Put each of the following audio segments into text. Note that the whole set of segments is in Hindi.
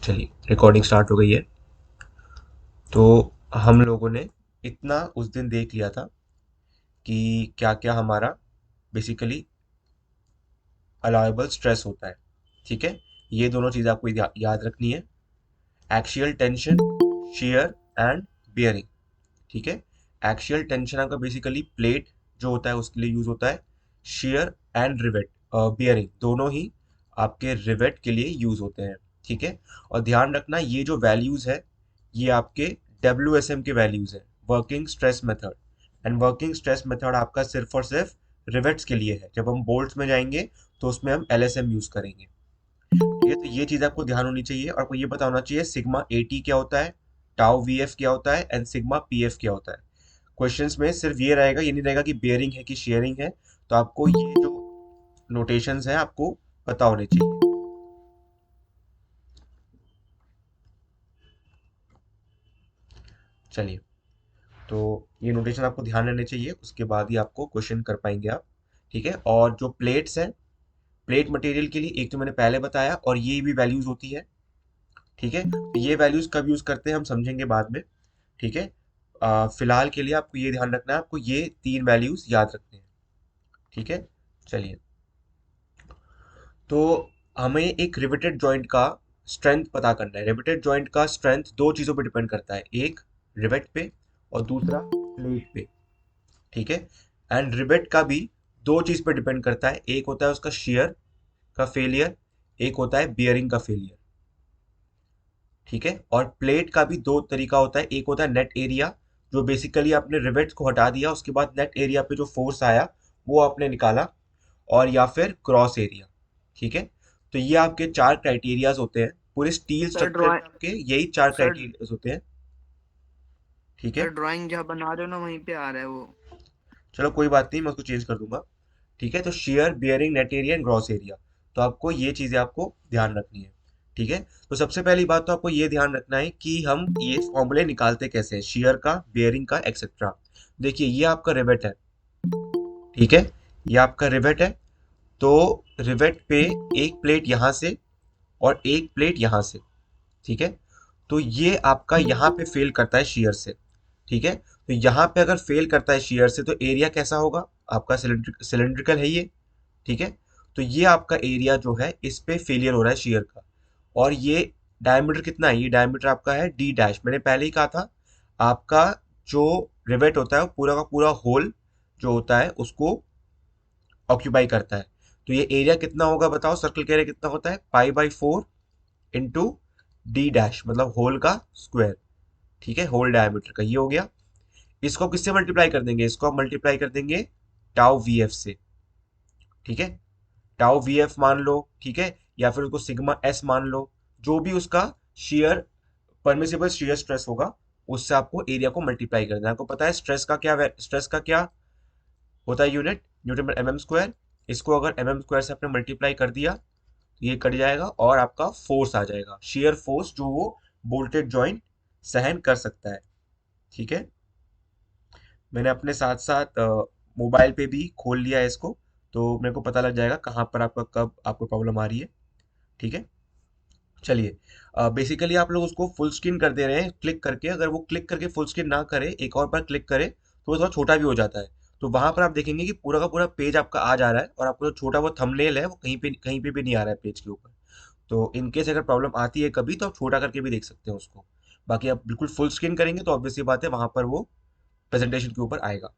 चलिए रिकॉर्डिंग स्टार्ट हो गई है। तो हम लोगों ने इतना उस दिन देख लिया था कि क्या क्या हमारा बेसिकली अलाउेबल स्ट्रेस होता है। ठीक है, ये दोनों चीज़ आपको याद रखनी है। Axial tension, shear and bearing. ठीक है, एक्शियल टेंशन आपका बेसिकली प्लेट जो होता है उसके लिए यूज होता है। शियर एंड रिवेट बियरिंग दोनों ही आपके रिवेट के लिए यूज होते हैं। ठीक है, और ध्यान रखना ये जो वैल्यूज है ये आपके WSM के वैल्यूज है, working stress method. And working stress method आपका सिर्फ और सिर्फ रिवेट्स के लिए है। जब हम बोल्ट्स में जाएंगे तो उसमें हम LSM यूज करेंगे। ठीक है, तो ये चीज आपको ध्यान होनी चाहिए और आपको ये पता होना चाहिए सिग्मा AT क्या होता है, टाउ VF क्या होता है एंड सिग्मा PF क्या होता है। क्वेश्चंस में सिर्फ ये रहेगा, ये नहीं रहेगा कि बेयरिंग है कि शेयरिंग है। तो आपको ये जो नोटेशंस है आपको पता होने चाहिए। चलिए, तो ये नोटेशन आपको ध्यान रहने चाहिए, उसके बाद ही आपको क्वेश्चन कर पाएंगे आप। ठीक है, और जो प्लेट्स हैं, प्लेट मटेरियल के लिए एक तो मैंने पहले बताया और ये भी वैल्यूज होती है। ठीक है, तो ये वैल्यूज कब यूज करते हैं हम समझेंगे बाद में। ठीक है, फिलहाल के लिए आपको ये ध्यान रखना है, आपको ये तीन वैल्यूज याद रखने हैं। ठीक है, चलिए, तो हमें एक रिवेटेड जॉइंट का स्ट्रेंथ पता करना है। रिवेटेड जॉइंट का स्ट्रेंथ दो चीजों पर डिपेंड करता है, एक रिवेट पे और दूसरा प्लेट पे। ठीक है, एंड रिवेट का भी दो चीज पे डिपेंड करता है, एक होता है उसका शियर का फेलियर, एक होता है बियरिंग का फेलियर। ठीक है, और प्लेट का भी दो तरीका होता है, एक होता है नेट एरिया, जो बेसिकली आपने रिवेट्स को हटा दिया उसके बाद नेट एरिया पे जो फोर्स आया वो आपने निकाला, और या फिर क्रॉस एरिया। ठीक है, तो ये आपके चार क्राइटेरियाज होते हैं, पूरे स्टील सर स्ट्रक्चर में ड्राइंग आपके यही चार सर क्राइटेरियाज होते हैं। ठीक सर है, ड्राइंग जहाँ बना रहे हो ना वहीं पे आ रहा है वो। चलो कोई बात नहीं, मैं उसको चेंज कर दूंगा। ठीक है, तो share bearing net area and gross area, तो आपको ये चीजें आपको ध्यान रखनी है। ठीक है, तो सबसे पहली बात तो आपको ये ध्यान रखना है कि हम ये फॉर्मूले निकालते कैसे हैं, शेयर का, बियरिंग का, एक्सेट्रा। देखिए ये आपका रिवेट है। ठीक है, ये आपका रिवेट है। तो रिवेट पे एक प्लेट यहां से और एक प्लेट यहां से। ठीक है, तो ये आपका यहाँ पे फेल करता है शेयर से। ठीक है, तो यहाँ पे अगर फेल करता है शेयर से तो एरिया कैसा होगा, आपका सिलेंड्रिकल है ये। ठीक है, तो ये आपका एरिया जो है इस पे फेलियर हो रहा है शेयर का। और ये डायमीटर कितना है, ये डायमीटर आपका है D डैश। मैंने पहले ही कहा था आपका जो रिवेट होता है वो पूरा का पूरा होल जो होता है उसको ऑक्यूपाई करता है। तो ये एरिया कितना होगा बताओ, सर्कल का एरिया कितना होता है, पाई/4 इंटू D डैश, मतलब होल का स्क्वायर। ठीक है, होल डायमीटर का ये हो गया। इसको आप किससे मल्टीप्लाई कर देंगे, इसको आप मल्टीप्लाई कर देंगे टाउ VF से। ठीक है, टाउ VF मान लो। ठीक है, या फिर उसको सिग्मा S मान लो, जो भी उसका शेयर परमिसिबल शेयर स्ट्रेस होगा उससे आपको एरिया को मल्टीप्लाई करना है। आपको पता है स्ट्रेस का क्या होता है यूनिट, Nm²। इसको अगर mm² से आपने मल्टीप्लाई कर दिया तो ये कट जाएगा और आपका फोर्स आ जाएगा, शेयर फोर्स जो वो बोल्टेड जॉइंट सहन कर सकता है। ठीक है, मैंने अपने साथ साथ मोबाइल पे भी खोल लिया है इसको, तो मेरे को पता लग जाएगा कहाँ पर आपका कब आपको प्रॉब्लम आ रही है। ठीक है, चलिए, बेसिकली आप लोग उसको फुल स्क्रीन कर दे रहे हैं क्लिक करके, अगर वो क्लिक करके फुल स्क्रीन ना करे एक और बार क्लिक करे तो वो थोड़ा छोटा भी हो जाता है। तो वहां पर आप देखेंगे कि पूरा का पूरा पेज आपका आ जा रहा है और आपको जो छोटा वो थंबनेल है वो कहीं पे भी नहीं आ रहा है पेज के ऊपर। तो इनकेस अगर प्रॉब्लम आती है कभी तो आप छोटा करके भी देख सकते हैं उसको। बाकी आप बिल्कुल फुल स्क्रीन करेंगे तो ऑब्वियसली बात है वहां पर वो प्रेजेंटेशन के ऊपर आएगा।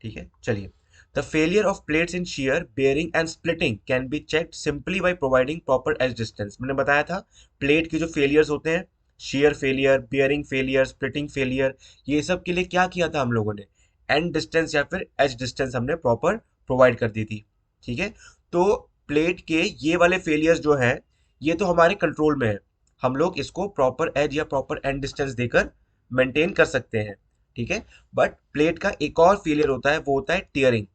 ठीक है, चलिए, the failure of plates in shear, bearing and splitting can be checked simply by providing proper edge distance। मैंने बताया था प्लेट के जो फेलियर्स होते हैं, shear failure, bearing failure, splitting failure, ये सब के लिए क्या किया था हम लोगों ने, एंड डिस्टेंस या फिर एज डिस्टेंस हमने प्रॉपर प्रोवाइड कर दी थी। ठीक है, तो प्लेट के ये वाले फेलियर्स जो हैं ये तो हमारे कंट्रोल में है, हम लोग इसको प्रॉपर एज या प्रॉपर एंड डिस्टेंस देकर मेंटेन कर सकते हैं। ठीक है, बट प्लेट का एक और फेलियर होता है, वो होता है टीयरिंग,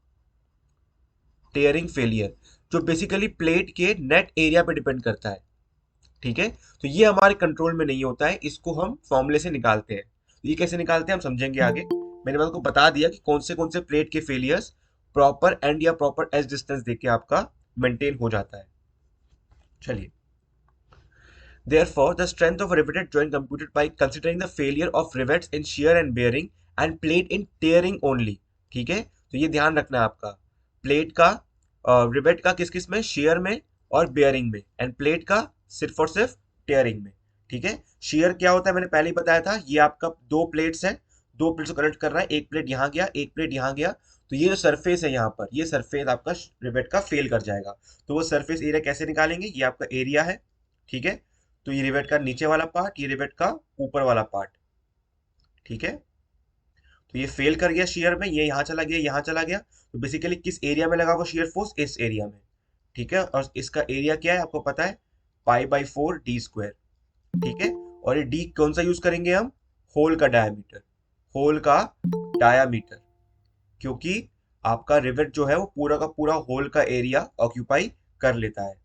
टीयरिंग फेलियर, जो बेसिकली प्लेट के नेट एरिया पे डिपेंड करता है। ठीक है, तो ये हमारे कंट्रोल में नहीं होता है, इसको हम फॉर्मूले से निकालते हैं। तो ये कैसे निकालते हैं हम समझेंगे आगे। मैंने आपको बता दिया कि कौन से प्लेट के फेलियर्स प्रॉपर एंड या प्रॉपर एज डिस्टेंस देके आपका मेंटेन हो जाता है। चलिए, Therefore, the strength of a riveted joint computed by considering the failure of rivets in shear and bearing and plate in tearing only. ठीक है, तो ये ध्यान रखना है आपका, प्लेट का रिवेट का किस किस में, शेयर में और बेयरिंग में, एंड प्लेट का सिर्फ और सिर्फ टेयरिंग में। ठीक है, शेयर क्या होता है मैंने पहले ही बताया था, ये आपका दो प्लेट्स है, दो प्लेट्स को कनेक्ट कर रहा है, एक प्लेट यहाँ गया एक प्लेट यहाँ गया, तो ये जो सरफेस है यहाँ पर, ये सरफेस आपका रिवेट का फेल कर जाएगा। तो वो सरफेस एरिया कैसे निकालेंगे, ये आपका एरिया है। ठीक है, तो ये रिवेट का नीचे वाला पार्ट, ये रिवेट का ऊपर वाला पार्ट। ठीक है, तो ये फेल कर गया शेयर में, ये यहाँ चला गया यहाँ चला गया, तो बेसिकली किस एरिया में लगा वो शेयर फोर्स, इस एरिया में। ठीक है, और इसका एरिया क्या है आपको पता है, पाई/4 d²। ठीक है, और ये डी कौन सा यूज करेंगे हम, होल का डायमीटर, होल का डायामीटर, क्योंकि आपका रिवेट जो है वो पूरा का पूरा होल का एरिया ऑक्यूपाई कर लेता है।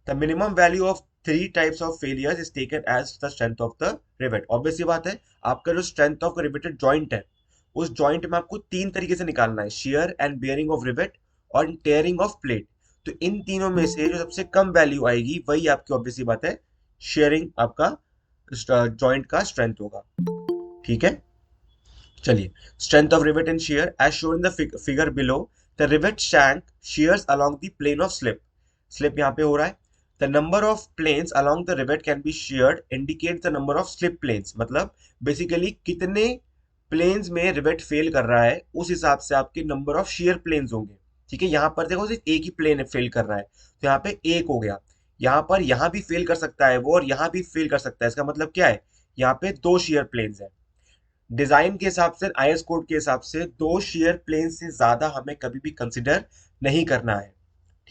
The minimum value of three types of failures is taken as the strength of the rivet. Obvious सी बात है, आपका जो strength of riveted joint है, उस joint में आपको तीन तरीके से निकालना है, shear and bearing of rivet और tearing of plate। तो इन तीनों में से जो सबसे कम वैल्यू आएगी वही आपकी ऑब्वियस सी बात है शेयरिंग आपका जॉइंट का स्ट्रेंथ होगा। ठीक है, चलिए, strength of rivet and shear as shown in the figure below, the rivet shank shears along the plane of slip। Slip यहाँ पे हो रहा है। The number of planes along the rivet can be sheared indicates the number of slip planes। मतलब बेसिकली कितने प्लेन्स में रिवेट फेल कर रहा है उस हिसाब से आपके नंबर ऑफ shear प्लेन्स होंगे। ठीक है, यहाँ पर देखो सिर्फ एक ही प्लेन फेल कर रहा है, तो यहाँ पे एक हो गया, यहाँ पर यहाँ भी फेल कर सकता है वो और यहाँ भी फेल कर सकता है, इसका मतलब क्या है, यहाँ पे दो shear प्लेन्स है। डिजाइन के हिसाब से, आईएस कोड के हिसाब से दो शेयर प्लेन से ज्यादा हमें कभी भी कंसिडर नहीं करना है।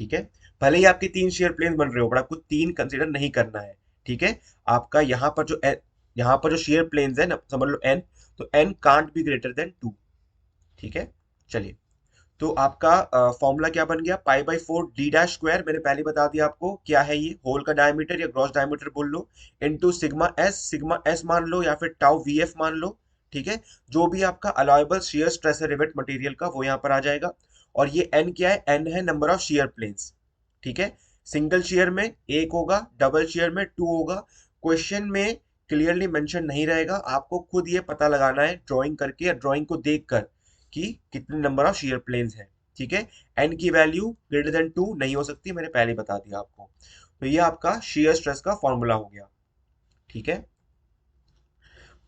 ठीक है, भले ही आपके तीन शेयर प्लेन बन रहे हो, पर आपको तीन कंसिडर नहीं करना है। ठीक है, आपका यहाँ पर जो शेयर प्लेन्स है ना, समझ लो एन, तो N can't be greater than 2। ठीक है, चलिए, तो आपका फॉर्मूला क्या बन गया, पाई/4 d² मैंने पहले बता दिया आपको क्या है, ये होल का डायमीटर या ग्रॉस डायमीटर बोल लो, इनटू सिग्मा एस मान लो या फिर टाउ वीएफ मान लो। ठीक है, जो भी आपका अलाउेबल शेयर स्ट्रेस है रिवेट मटेरियल का वो यहाँ पर आ जाएगा। और ये एन क्या है, एन है नंबर ऑफ शेयर प्लेन्स। ठीक है, सिंगल शेयर में एक होगा, डबल शेयर में टू होगा। क्वेश्चन में क्लियरली मेंशन नहीं रहेगा, आपको खुद ये पता लगाना है ड्राइंग करके या ड्राइंग को देखकर कि कितने नंबर ऑफ शेयर प्लेन्स हैं। ठीक है, एन की वैल्यू ग्रेटर देन 2 नहीं हो सकती, मैंने पहले बता दिया आपको। तो ये आपका शेयर स्ट्रेस का फॉर्मूला हो गया। ठीक है,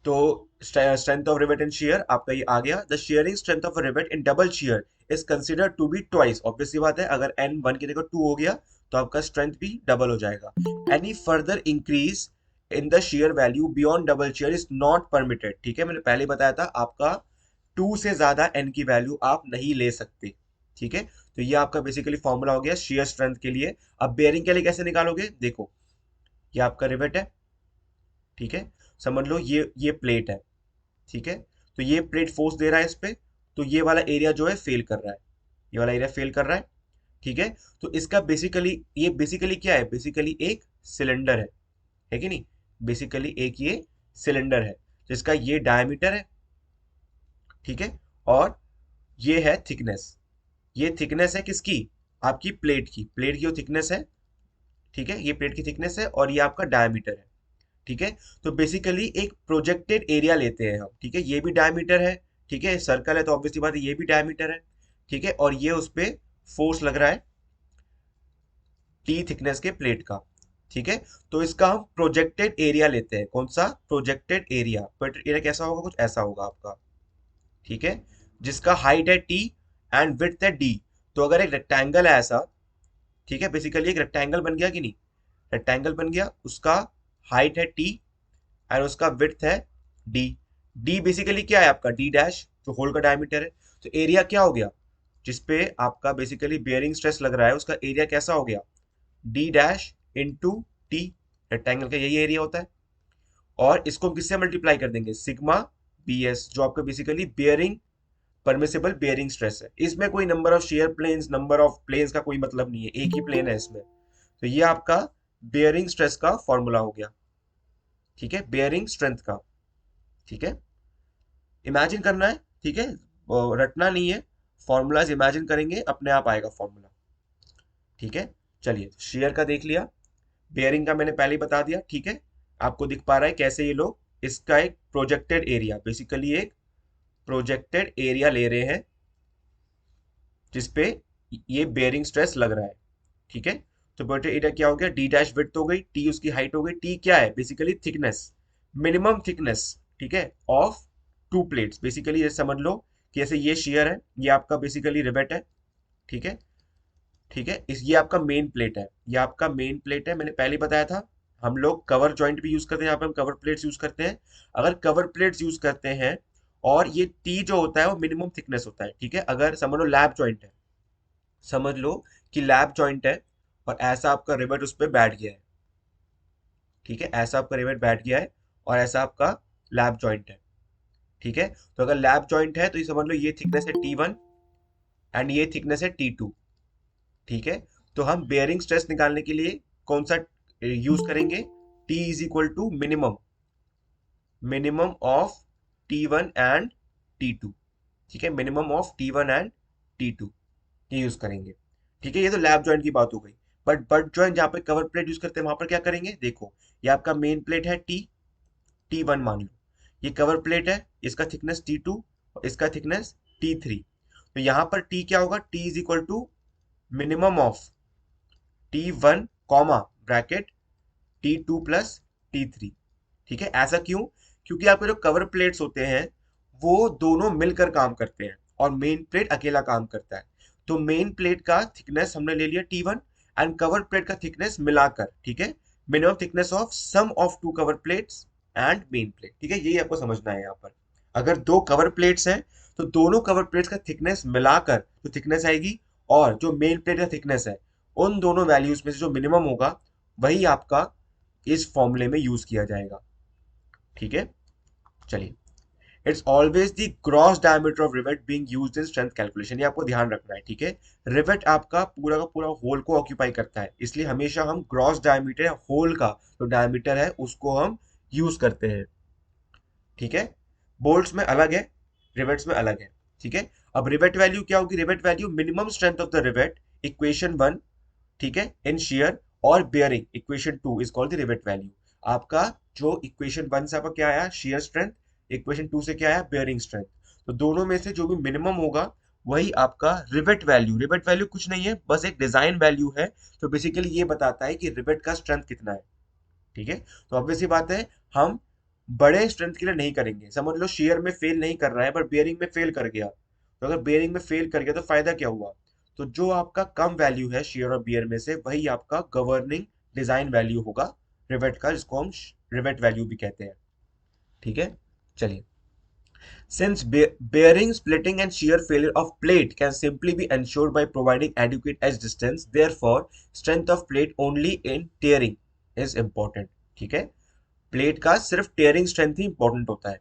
तो strength of rivet and shear आपका ये आ गया। The shearing strength of rivet in double shear is considered to be twice. Obvious सी बात है, अगर एन 1 की जगह 2 हो गया तो आपका स्ट्रेंथ भी डबल हो जाएगा। Any further increase in the share value beyond double shear is not permitted. ठीक है, मैंने पहले बताया था आपका 2 से ज्यादा एन की वैल्यू आप नहीं ले सकते। ठीक है, तो ये आपका बेसिकली फॉर्मूला हो गया शेयर स्ट्रेंथ के लिए। अब बेयरिंग के लिए कैसे निकालोगे, देखो, ये आपका रिवेट है। ठीक है, समझ लो ये प्लेट है। ठीक है, तो ये प्लेट फोर्स दे रहा है इस पे, तो ये वाला एरिया जो है फेल कर रहा है, ये वाला एरिया फेल कर रहा है। ठीक है, तो इसका बेसिकली क्या है, बेसिकली एक सिलेंडर है कि नहीं, बेसिकली एक ये सिलेंडर है जिसका ये डायमीटर है। ठीक है, और ये है थिकनेस, ये थिकनेस है किसकी, आपकी प्लेट की जो थिकनेस है। ठीक है, ये प्लेट की थिकनेस है और ये आपका डायमीटर है। ठीक है, तो बेसिकली एक प्रोजेक्टेड एरिया लेते हैं हम। ठीक है, ये भी डायमीटर है, ठीक है, सर्कल है तो ऑब्वियसली बात है ये भी डायमीटर है। ठीक है, और ये उस पे फोर्स लग रहा है टी थिकनेस के प्लेट का। ठीक है, तो इसका हम प्रोजेक्टेड एरिया लेते हैं, कौन सा, प्रोजेक्टेड एरिया। प्रोजेक्टेड एरिया कैसा होगा, कुछ ऐसा होगा आपका। ठीक है, जिसका हाइट है टी एंड विड्थ है डी। तो अगर एक रेक्टेंगल है ऐसा, ठीक है, बेसिकली एक रेक्टेंगल बन गया कि नहीं, रेक्टेंगल बन गया, उसका हाइट है टी एंड उसका विड्थ है डी। डी बेसिकली क्या है आपका, डी डैश, जो होल का डायमीटर है। तो एरिया क्या हो गया, जिसपे आपका बेसिकली बेयरिंग स्ट्रेस लग रहा है, उसका एरिया कैसा हो गया, D dash into T. Rectangle का यही एरिया होता है, और इसको हम किससे मल्टीप्लाई कर देंगे, सिग्मा बी एस, जो आपका basically bearing permissible bearing stress है। इसमें कोई number of shear planes, number of planes का कोई मतलब नहीं है, एक ही प्लेन है इसमें। तो ये आपका बेयरिंग स्ट्रेस का फॉर्मूला हो गया। ठीक है, बेयरिंग स्ट्रेंथ का। ठीक है, इमेजिन करना है। ठीक है, रटना नहीं है, फॉर्मूलाज इमेजिन करेंगे अपने आप आएगा फॉर्मूला। ठीक है, चलिए, शेयर का देख लिया, बेयरिंग का मैंने पहले ही बता दिया, ठीक है। आपको दिख पा रहा है कैसे ये लोग इसका एक प्रोजेक्टेड एरिया, बेसिकली एक प्रोजेक्टेड एरिया ले रहे हैं जिसपे ये बेयरिंग स्ट्रेस लग रहा है, ठीक है। तो प्रोजेक्टेड एरिया क्या हो गया, डी डैश विड्थ हो गई, टी उसकी हाइट हो गई, टी क्या है बेसिकली थिकनेस, मिनिमम थिकनेस, ठीक है, ऑफ टू प्लेट्स। बेसिकली ये समझ लो कि जैसे ये शेयर है, ये आपका बेसिकली रिवेट है, ठीक है। ठीक है, इस ये आपका मेन प्लेट है, ये आपका मेन प्लेट है, मैंने पहले ही बताया था। हम लोग कवर जॉइंट भी यूज करते हैं, यहाँ पे हम कवर प्लेट्स यूज करते हैं। अगर कवर प्लेट्स यूज करते हैं और ये टी जो होता है वो मिनिमम थिकनेस होता है, ठीक है। अगर समझ लो लैब जॉइंट है, समझ लो कि लैब जॉइंट है और ऐसा आपका रिवेट उस पर बैठ गया है, ठीक है, ऐसा आपका रिवेट बैठ गया है और ऐसा आपका लैब जॉइंट है, ठीक है। तो अगर लैब जॉइंट है तो ये समझ लो ये थिकनेस है T1 एंड ये थिकनेस है T2, ठीक है। तो हम बेयरिंग स्ट्रेस निकालने के लिए कौन सा यूज करेंगे, T is equal to minimum, minimum of T1 and T2, ठीक है, minimum of T1 and T2 ये यूज करेंगे, ठीक है। ये तो लैब जॉइंट की बात हो गई। बट बट जॉइंट जहाँ पे कवर प्लेट यूज करते हैं वहां पर क्या करेंगे, देखो ये आपका मेन प्लेट है T1 मान लो, ये कवर प्लेट है, इसका थिकनेस T2 और इसका थिकनेस T3। तो यहाँ पर टी क्या होगा, T is equal to minimum of T1 comma bracket T2 plus T3, ठीक है। ऐसा क्यों, क्योंकि आपके जो कवर प्लेट्स होते हैं वो दोनों मिलकर काम करते हैं और मेन प्लेट अकेला काम करता है। तो मेन प्लेट का थिकनेस हमने ले लिया T1 एंड कवर प्लेट का थिकनेस मिलाकर, ठीक है, minimum thickness of sum of two cover plates and main plate, ठीक है। यही आपको समझना है यहाँ पर। अगर दो कवर प्लेट्स हैं तो दोनों कवर प्लेट्स का थिकनेस मिलाकर जो थिकनेस आएगी और जो मेन प्लेट का थिकनेस है, उन दोनों वैल्यूज में से जो मिनिमम होगा वही आपका इस फॉर्मूले में यूज किया जाएगा, ठीक है। चलिए, it's always the gross diameter of rivet being used in strength calculation, ये आपको ध्यान रखना है, ठीक है। रिवेट आपका पूरा का पूरा होल को ऑक्यूपाई करता है, इसलिए हमेशा हम ग्रॉस डायमीटर या होल का जो डायमीटर है उसको हम यूज करते हैं, ठीक है। बोल्ट्स में अलग है, रिवेट्स में अलग है, ठीक है। अब रिवेट वैल्यू क्या होगी, rivet value minimum strength of the rivet equation 1, ठीक है, इन शेयर और bearing equation 2 is called the rivet value. आपका जो इक्वेशन 1 से आपका क्या आया शेयर स्ट्रेंथ, इक्वेशन 2 से क्या आया बेयरिंग स्ट्रेंथ। तो दोनों में से जो भी मिनिमम होगा वही आपका रिवेट वैल्यू, रिवेट वैल्यू कुछ नहीं है बस एक डिजाइन वैल्यू है। तो बेसिकली ये बताता है कि रिवेट का स्ट्रेंथ कितना है, ठीक है। तो ऑब्वियस सी बात है हम बड़े स्ट्रेंथ के लिए नहीं करेंगे, समझ लो शेयर में फेल नहीं कर रहा है पर बेयरिंग में फेल कर गया, तो अगर बेयरिंग में फेल कर गया तो फायदा क्या हुआ। तो जो आपका कम वैल्यू है शेयर और बियर में से वही आपका गवर्निंग डिजाइन वैल्यू होगा रिवेट का, जिसको हम रिवेट वैल्यू भी कहते हैं, ठीक है। चलिए, since bearing, splitting, and shear failure of plate can simply be ensured by providing adequate edge distance, therefore strength of plate only in tearing is important, ठीक है। प्लेट का सिर्फ टेयरिंग स्ट्रेंथ ही इंपॉर्टेंट होता है।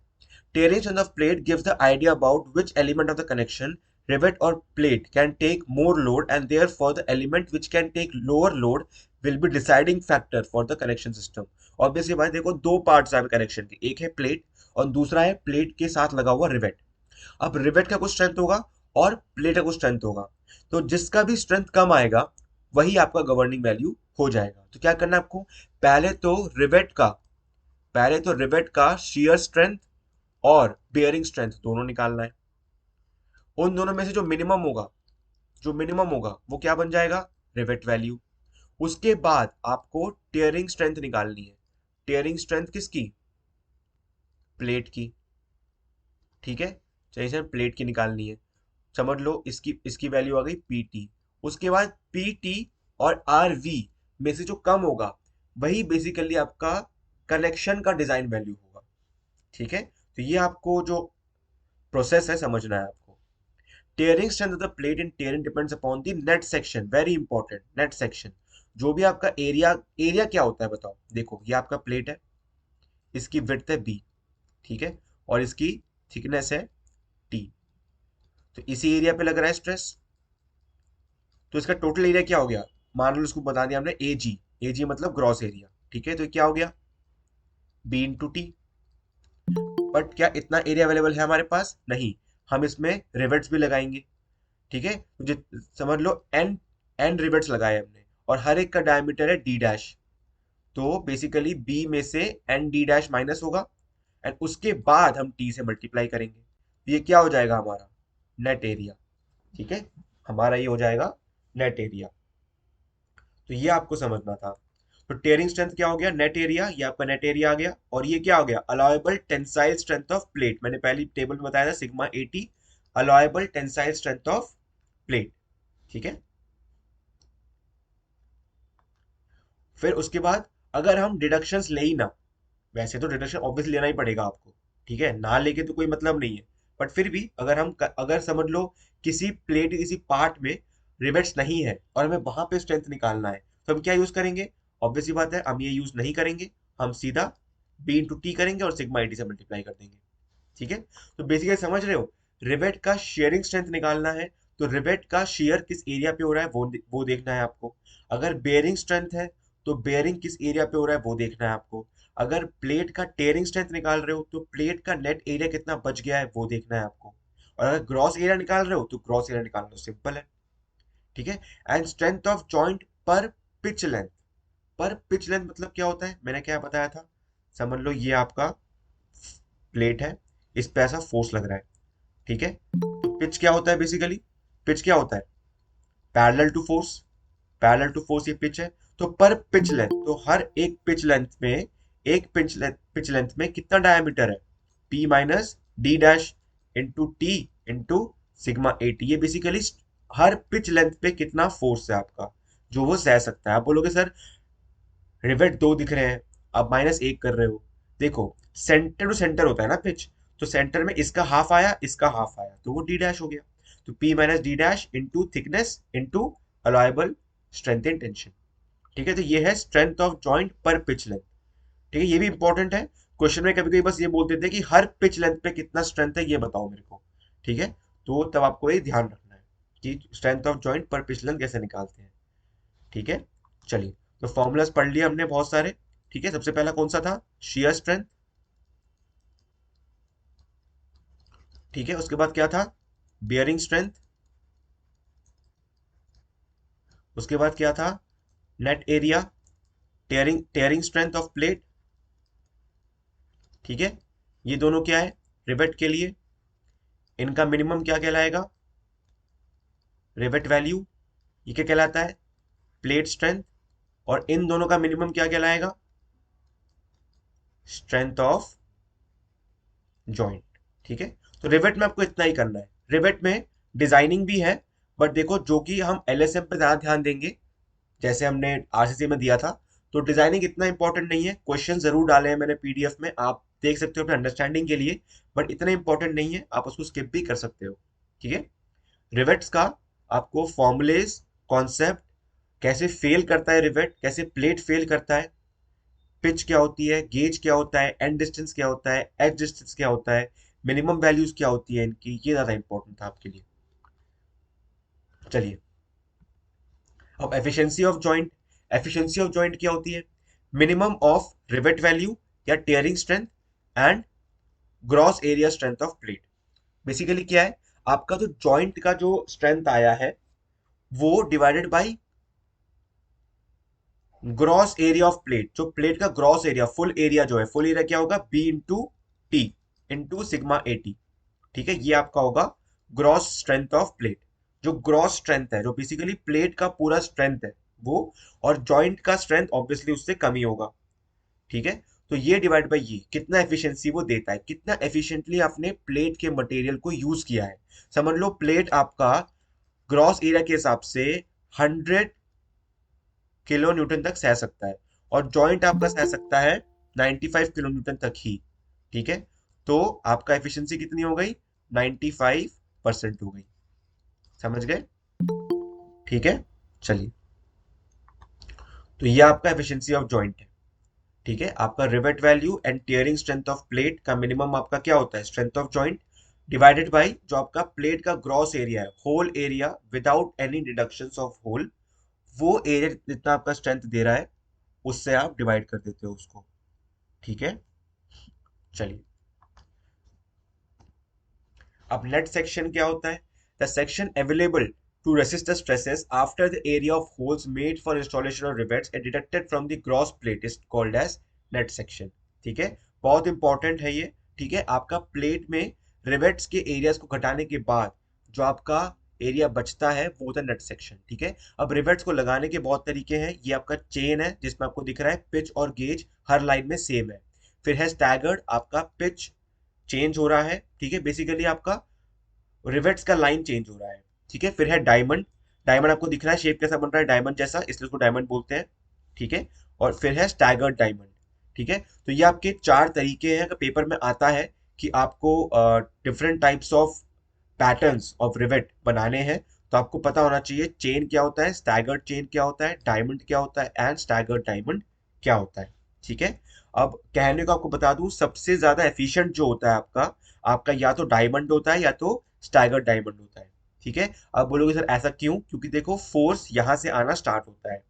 Tearing strength of plate gives the idea about which element of the connection rivet or plate can take more load, and therefore the element which can take lower load will be deciding factor for the connection system। Obviously बात, देखो दो पार्ट्स है कनेक्शन के, एक है प्लेट और दूसरा है प्लेट के साथ लगा हुआ रिवेट। अब रिवेट का कुछ स्ट्रेंथ होगा और प्लेट का कुछ स्ट्रेंथ होगा, तो जिसका भी स्ट्रेंथ कम आएगा वही आपका गवर्निंग वैल्यू हो जाएगा। तो क्या करना है आपको, पहले तो रिवेट का पहले तो रिवेट का शियर स्ट्रेंथ और बेयरिंग स्ट्रेंथ दोनों निकालना है। उन दोनों में से जो मिनिमम होगा वो क्या बन जाएगा, रिवेट वैल्यू। उसके बाद आपको टेयरिंग स्ट्रेंथ निकालनी है। टेयरिंग स्ट्रेंथ किसकी, प्लेट की, ठीक है। चलिए सर प्लेट की निकालनी है, समझ लो इसकी इसकी वैल्यू आ गई पीटी। उसके बाद पीटी और आरवी में से जो कम होगा वही बेसिकली आपका कनेक्शन का डिजाइन वैल्यू होगा, ठीक है। तो ये आपको जो प्रोसेस है समझना है आपको। Tearing strength of the plate in tearing depends upon the net section, very important, net section. जो भी आपका एरिया, एरिया क्या होता है बताओ, देखो ये आपका प्लेट है, इसकी विड्थ है बी, ठीक है, और इसकी थिकनेस है टी। तो इसी एरिया पे लग रहा है स्ट्रेस, तो इसका टोटल एरिया क्या हो गया, मान लो इसको बता दिया हमने ए जी, ए जी मतलब ग्रॉस एरिया, ठीक है। तो क्या हो गया बी इंटू टी। बट क्या इतना एरिया अवेलेबल है हमारे पास, नहीं, हम इसमें रिवेट्स भी लगाएंगे, ठीक है। समझ लो एन एन रिवेट्स लगाए हमने और हर एक का डायमीटर है डी डैश, तो बेसिकली बी में से एन डी डैश माइनस होगा, एंड उसके बाद हम टी से मल्टीप्लाई करेंगे, तो ये क्या हो जाएगा हमारा नेट एरिया। ठीक है, हमारा ये हो जाएगा नेट एरिया। तो ये आपको समझना था। तो टेयरिंग स्ट्रेंथ क्या हो गया, नेट एरिया, ये आपका नेट एरिया आ गया। और ये क्या हो गया, allowable tensile strength of plate, मैंने पहली टेबल में बताया था sigma 80, allowable tensile strength of plate. ठीक है, फिर उसके बाद अगर हम डिडक्शंस ले ही ना, वैसे तो डिडक्शन ऑब्वियसली लेना ही पड़ेगा आपको, ठीक है, ना लेके तो कोई मतलब नहीं है, बट फिर भी अगर अगर समझ लो किसी प्लेट किसी पार्ट में रिवेट्स नहीं है और हमें वहां पे स्ट्रेंथ निकालना है, तो हम क्या यूज करेंगे, ऑब्वियस सी बात है हम ये यूज नहीं करेंगे, हम सीधा बी इंटू टी करेंगे और सिग्मा 80 से मल्टीप्लाई कर देंगे। ठीक है, तो बेसिकली समझ रहे हो, रिवेट का शेयरिंग स्ट्रेंथ निकालना है, तो रिवेट का शेयर किस एरिया पे हो रहा है वो देखना है आपको। अगर बेयरिंग स्ट्रेंथ है तो बेयरिंग किस एरिया पे हो रहा है वो देखना है आपको। अगर प्लेट का टेयरिंग स्ट्रेंथ निकाल रहे हो तो प्लेट का नेट एरिया कितना बच गया है वो देखना है आपको। और अगर ग्रॉस एरिया निकाल रहे हो तो ग्रॉस एरिया निकालना तो सिंपल है। ठीक है, एंड स्ट्रेंथ ऑफ जॉइंट पर पिच लेंथ। पर पिच लेंथ मतलब क्या होता है, मैंने क्या बताया था, समझ लो ये आपका प्लेट है, इस पे ऐसा फोर्स लग रहा है। ठीक है, तो पिच क्या होता है बेसिकली, पिच क्या होता है, parallel to force, parallel to force ये पिच है। तो पर पिच लेंथ, तो हर एक पिच लेंथ में, एक पिच लेंथ में कितना डायमीटर है, P minus D dash into T into sigma 80, ये बेसिकली हर पिच लेंथ पे कितना फोर्स है आपका जो वो सह सकता है। आप बोलोगे सर रिवेट दो दिख रहे हैं, आप माइनस एक कर रहे हो, देखो सेंटर टू सेंटर होता है ना पिच, तो सेंटर में इसका हाफ आया इसका हाफ आया तो वो डी डैश हो गया। तो P minus D dash into thickness into अलाइबल strength in tension. ठीक है, तो ये है स्ट्रेंथ ऑफ जॉइंट पर पिच लेंथ। ठीक है, ये भी इंपॉर्टेंट है, क्वेश्चन में कभी कभी बस ये बोल देते हैं कि हर पिच लेंथ पे कितना स्ट्रेंथ है ये बताओ मेरे को। ठीक है, तो तब आपको ये ध्यान रखना है कि स्ट्रेंथ ऑफ जॉइंट पर पिच लेंथ कैसे निकालते हैं। ठीक है, चलिए, तो फॉर्मूलाज पढ़ लिए हमने बहुत सारे। ठीक है, सबसे पहला कौन सा था, शियर स्ट्रेंथ। ठीक है, उसके बाद क्या था, बियरिंग स्ट्रेंथ। उसके बाद क्या था, net area, tearing tearing strength of plate. ठीक है, ये दोनों क्या है, रिवेट के लिए, इनका मिनिमम क्या कहलाएगा, रिवेट वैल्यू, ये क्या कहलाता है, प्लेट स्ट्रेंथ। और इन दोनों का मिनिमम क्या कहलाएगा, स्ट्रेंथ ऑफ जॉइंट। ठीक है, तो रिवेट में आपको इतना ही करना है। रिवेट में डिजाइनिंग भी है, बट देखो जो कि हम एलएसएम पे ज्यादा ध्यान देंगे, जैसे हमने आरसीसी में दिया था, तो डिजाइनिंग इतना इंपॉर्टेंट नहीं है। क्वेश्चन जरूर डाले हैं मैंने पीडीएफ में, आप देख सकते हो अपने अंडरस्टैंडिंग के लिए, बट इतना इंपॉर्टेंट नहीं है, आप उसको स्किप भी कर सकते हो। ठीक है, रिवेट्स का आपको फॉर्मुलेस, कॉन्सेप्ट, कैसे फेल करता है रिवेट, कैसे प्लेट फेल करता है, पिच क्या होती है, गेज क्या होता है, एंड डिस्टेंस क्या होता है, एज डिस्टेंस क्या होता है, मिनिमम वैल्यूज क्या होती है इनकी, ये ज्यादा इंपॉर्टेंट था आपके लिए। चलिए, अब efficiency of joint. Efficiency of joint क्या होती है, मिनिमम ऑफ रिवेट वैल्यू या tearing strength and gross area strength of plate. Basically क्या है, आपका जो जॉइंट का जो स्ट्रेंथ आया है वो divided by gross area of plate, जो प्लेट का ग्रॉस एरिया, फुल एरिया जो है, फुल एरिया क्या होगा, B into T into sigma 80। ठीक है, ये आपका होगा ग्रॉस स्ट्रेंथ ऑफ प्लेट। जो ग्रॉस स्ट्रेंथ है, जो बेसिकली प्लेट का पूरा स्ट्रेंथ है वो, और जॉइंट का स्ट्रेंथ ऑब्वियसली उससे कम ही होगा। ठीक है, तो ये डिवाइड बाय ये कितना एफिशिएंसी वो देता है, कितना एफिशिएंटली आपने प्लेट के मटेरियल को यूज किया है। समझ लो प्लेट आपका ग्रॉस एरिया के हिसाब से 100 किलो न्यूटन तक सह सकता है, और जॉइंट आपका सह सकता है 95 किलो न्यूटन तक ही। ठीक है, तो आपका एफिशिएंसी कितनी हो गई, 95% हो गई। समझ गए, ठीक है, चलिए, तो ये आपका एफिशिएंसी ऑफ जॉइंट है। ठीक है, आपका rivet value and tearing strength of plate का मिनिमम आपका क्या होता है, strength of joint, divided by जो आपका प्लेट का ग्रॉस एरिया है, whole area without any deductions of hole, वो एरिया जितना आपका स्ट्रेंथ दे रहा है उससे आप डिवाइड कर देते हो उसको। ठीक है, चलिए, अब नेट सेक्शन क्या होता है, the section available to resist the stresses after the area of holes made for installation of rivets and deducted from the gross plate is called as net section। ठीक है, बहुत इंपॉर्टेंट है ये। ठीक है, आपका प्लेट में रिवेट्स के एरियाज को घटाने के बाद जो आपका एरिया बचता है वो होता है नेट सेक्शन। ठीक है, अब रिवेट्स को लगाने के बहुत तरीके हैं। ये आपका चेन है जिसमें आपको दिख रहा है पिच और गेज हर लाइन में सेम है। फिर है स्टैगर्ड, आपका पिच चेंज हो रहा है। ठीक है, बेसिकली आपका रिवेट्स का लाइन चेंज हो रहा है। ठीक है, फिर है डायमंड। डायमंड आपको दिख रहा है शेप कैसा बन रहा है, डायमंड जैसा, इसलिए उसको डायमंड बोलते हैं। ठीक है, और फिर है स्टैगर्ड डायमंड। ठीक है, तो ये आपके चार तरीके हैं। अगर पेपर में आता है कि आपको different types of patterns of rivet बनाने हैं, तो आपको पता होना चाहिए चेन क्या होता है, स्टैगर्ड चेन क्या होता है, डायमंड क्या होता है एंड स्टैगर्ड डायमंड क्या होता है। ठीक है, अब कहने को आपको बता दूं सबसे ज्यादा एफिशिएंट जो होता है आपका आपका या तो डायमंड होता है या तो स्टैगर्ड डायमंड होता है। ठीक है, अब बोलोगे सर ऐसा क्यों, क्योंकि देखो फोर्स यहां से आना स्टार्ट होता है।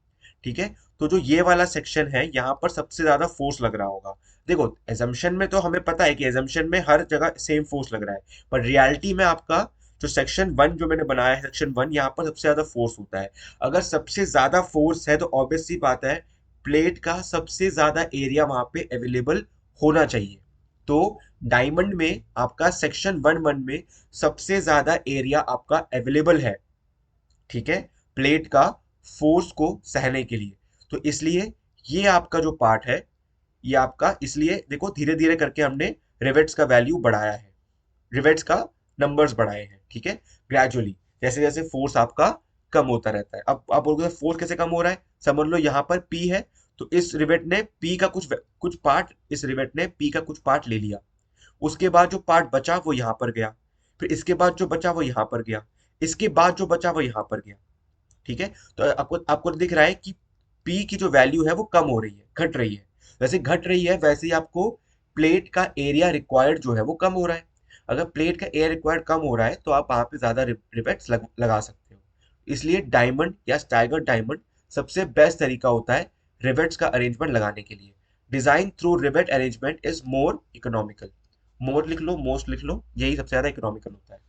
ठीक है, तो जो ये वाला सेक्शन है यहाँ पर सबसे ज्यादा फोर्स लग रहा होगा। देखो एजम्पशन में तो हमें पता है कि एजम्पशन में हर जगह सेम फोर्स लग रहा है, पर रियलिटी में आपका जो सेक्शन वन जो मैंने बनाया है सेक्शन वन, यहाँ पर सबसे ज्यादा फोर्स होता है। अगर सबसे ज्यादा फोर्स है तो ऑब्वियस सी बात है प्लेट का सबसे ज्यादा एरिया वहां पे अवेलेबल होना चाहिए। तो डायमंड में आपका सेक्शन वन वन में सबसे ज्यादा एरिया आपका अवेलेबल है। ठीक है, प्लेट का फोर्स को सहने के लिए। तो इसलिए ये आपका जो पार्ट है ये आपका, इसलिए देखो धीरे धीरे करके हमने रिवेट्स का वैल्यू बढ़ाया है, रिवेट्स का नंबर्स बढ़ाए हैं। ठीक है, ग्रेजुअली जैसे जैसे फोर्स आपका कम होता रहता है। अब आप बोलोगे फोर्स कैसे कम हो रहा है, समझ लो यहाँ पर पी है, तो इस रिवेट ने पी का कुछ कुछ पार्ट, इस रिवेट ने पी का कुछ पार्ट ले लिया। उसके बाद जो पार्ट बचा वो यहाँ पर गया, फिर इसके बाद जो बचा वो यहाँ पर गया, इसके बाद जो बचा वो यहाँ पर गया। ठीक है, तो आपको आपको दिख रहा है कि पी की जो वैल्यू है वो कम हो रही है, घट रही है। वैसे घट रही है वैसे ही आपको प्लेट का एरिया रिक्वायर्ड जो है वो कम हो रहा है। अगर प्लेट का एरिया रिक्वायर्ड कम हो रहा है तो आप वहां पे ज्यादा रिवेट्स लगा सकते हो। इसलिए डायमंड या स्टैगर्ड डायमंड सबसे बेस्ट तरीका होता है रिवेट्स का अरेंजमेंट लगाने के लिए। Design through rivet arrangement is more economical. More लिख लो, मोस्ट लिख लो, यही सबसे ज्यादा इकोनॉमिकल होता है।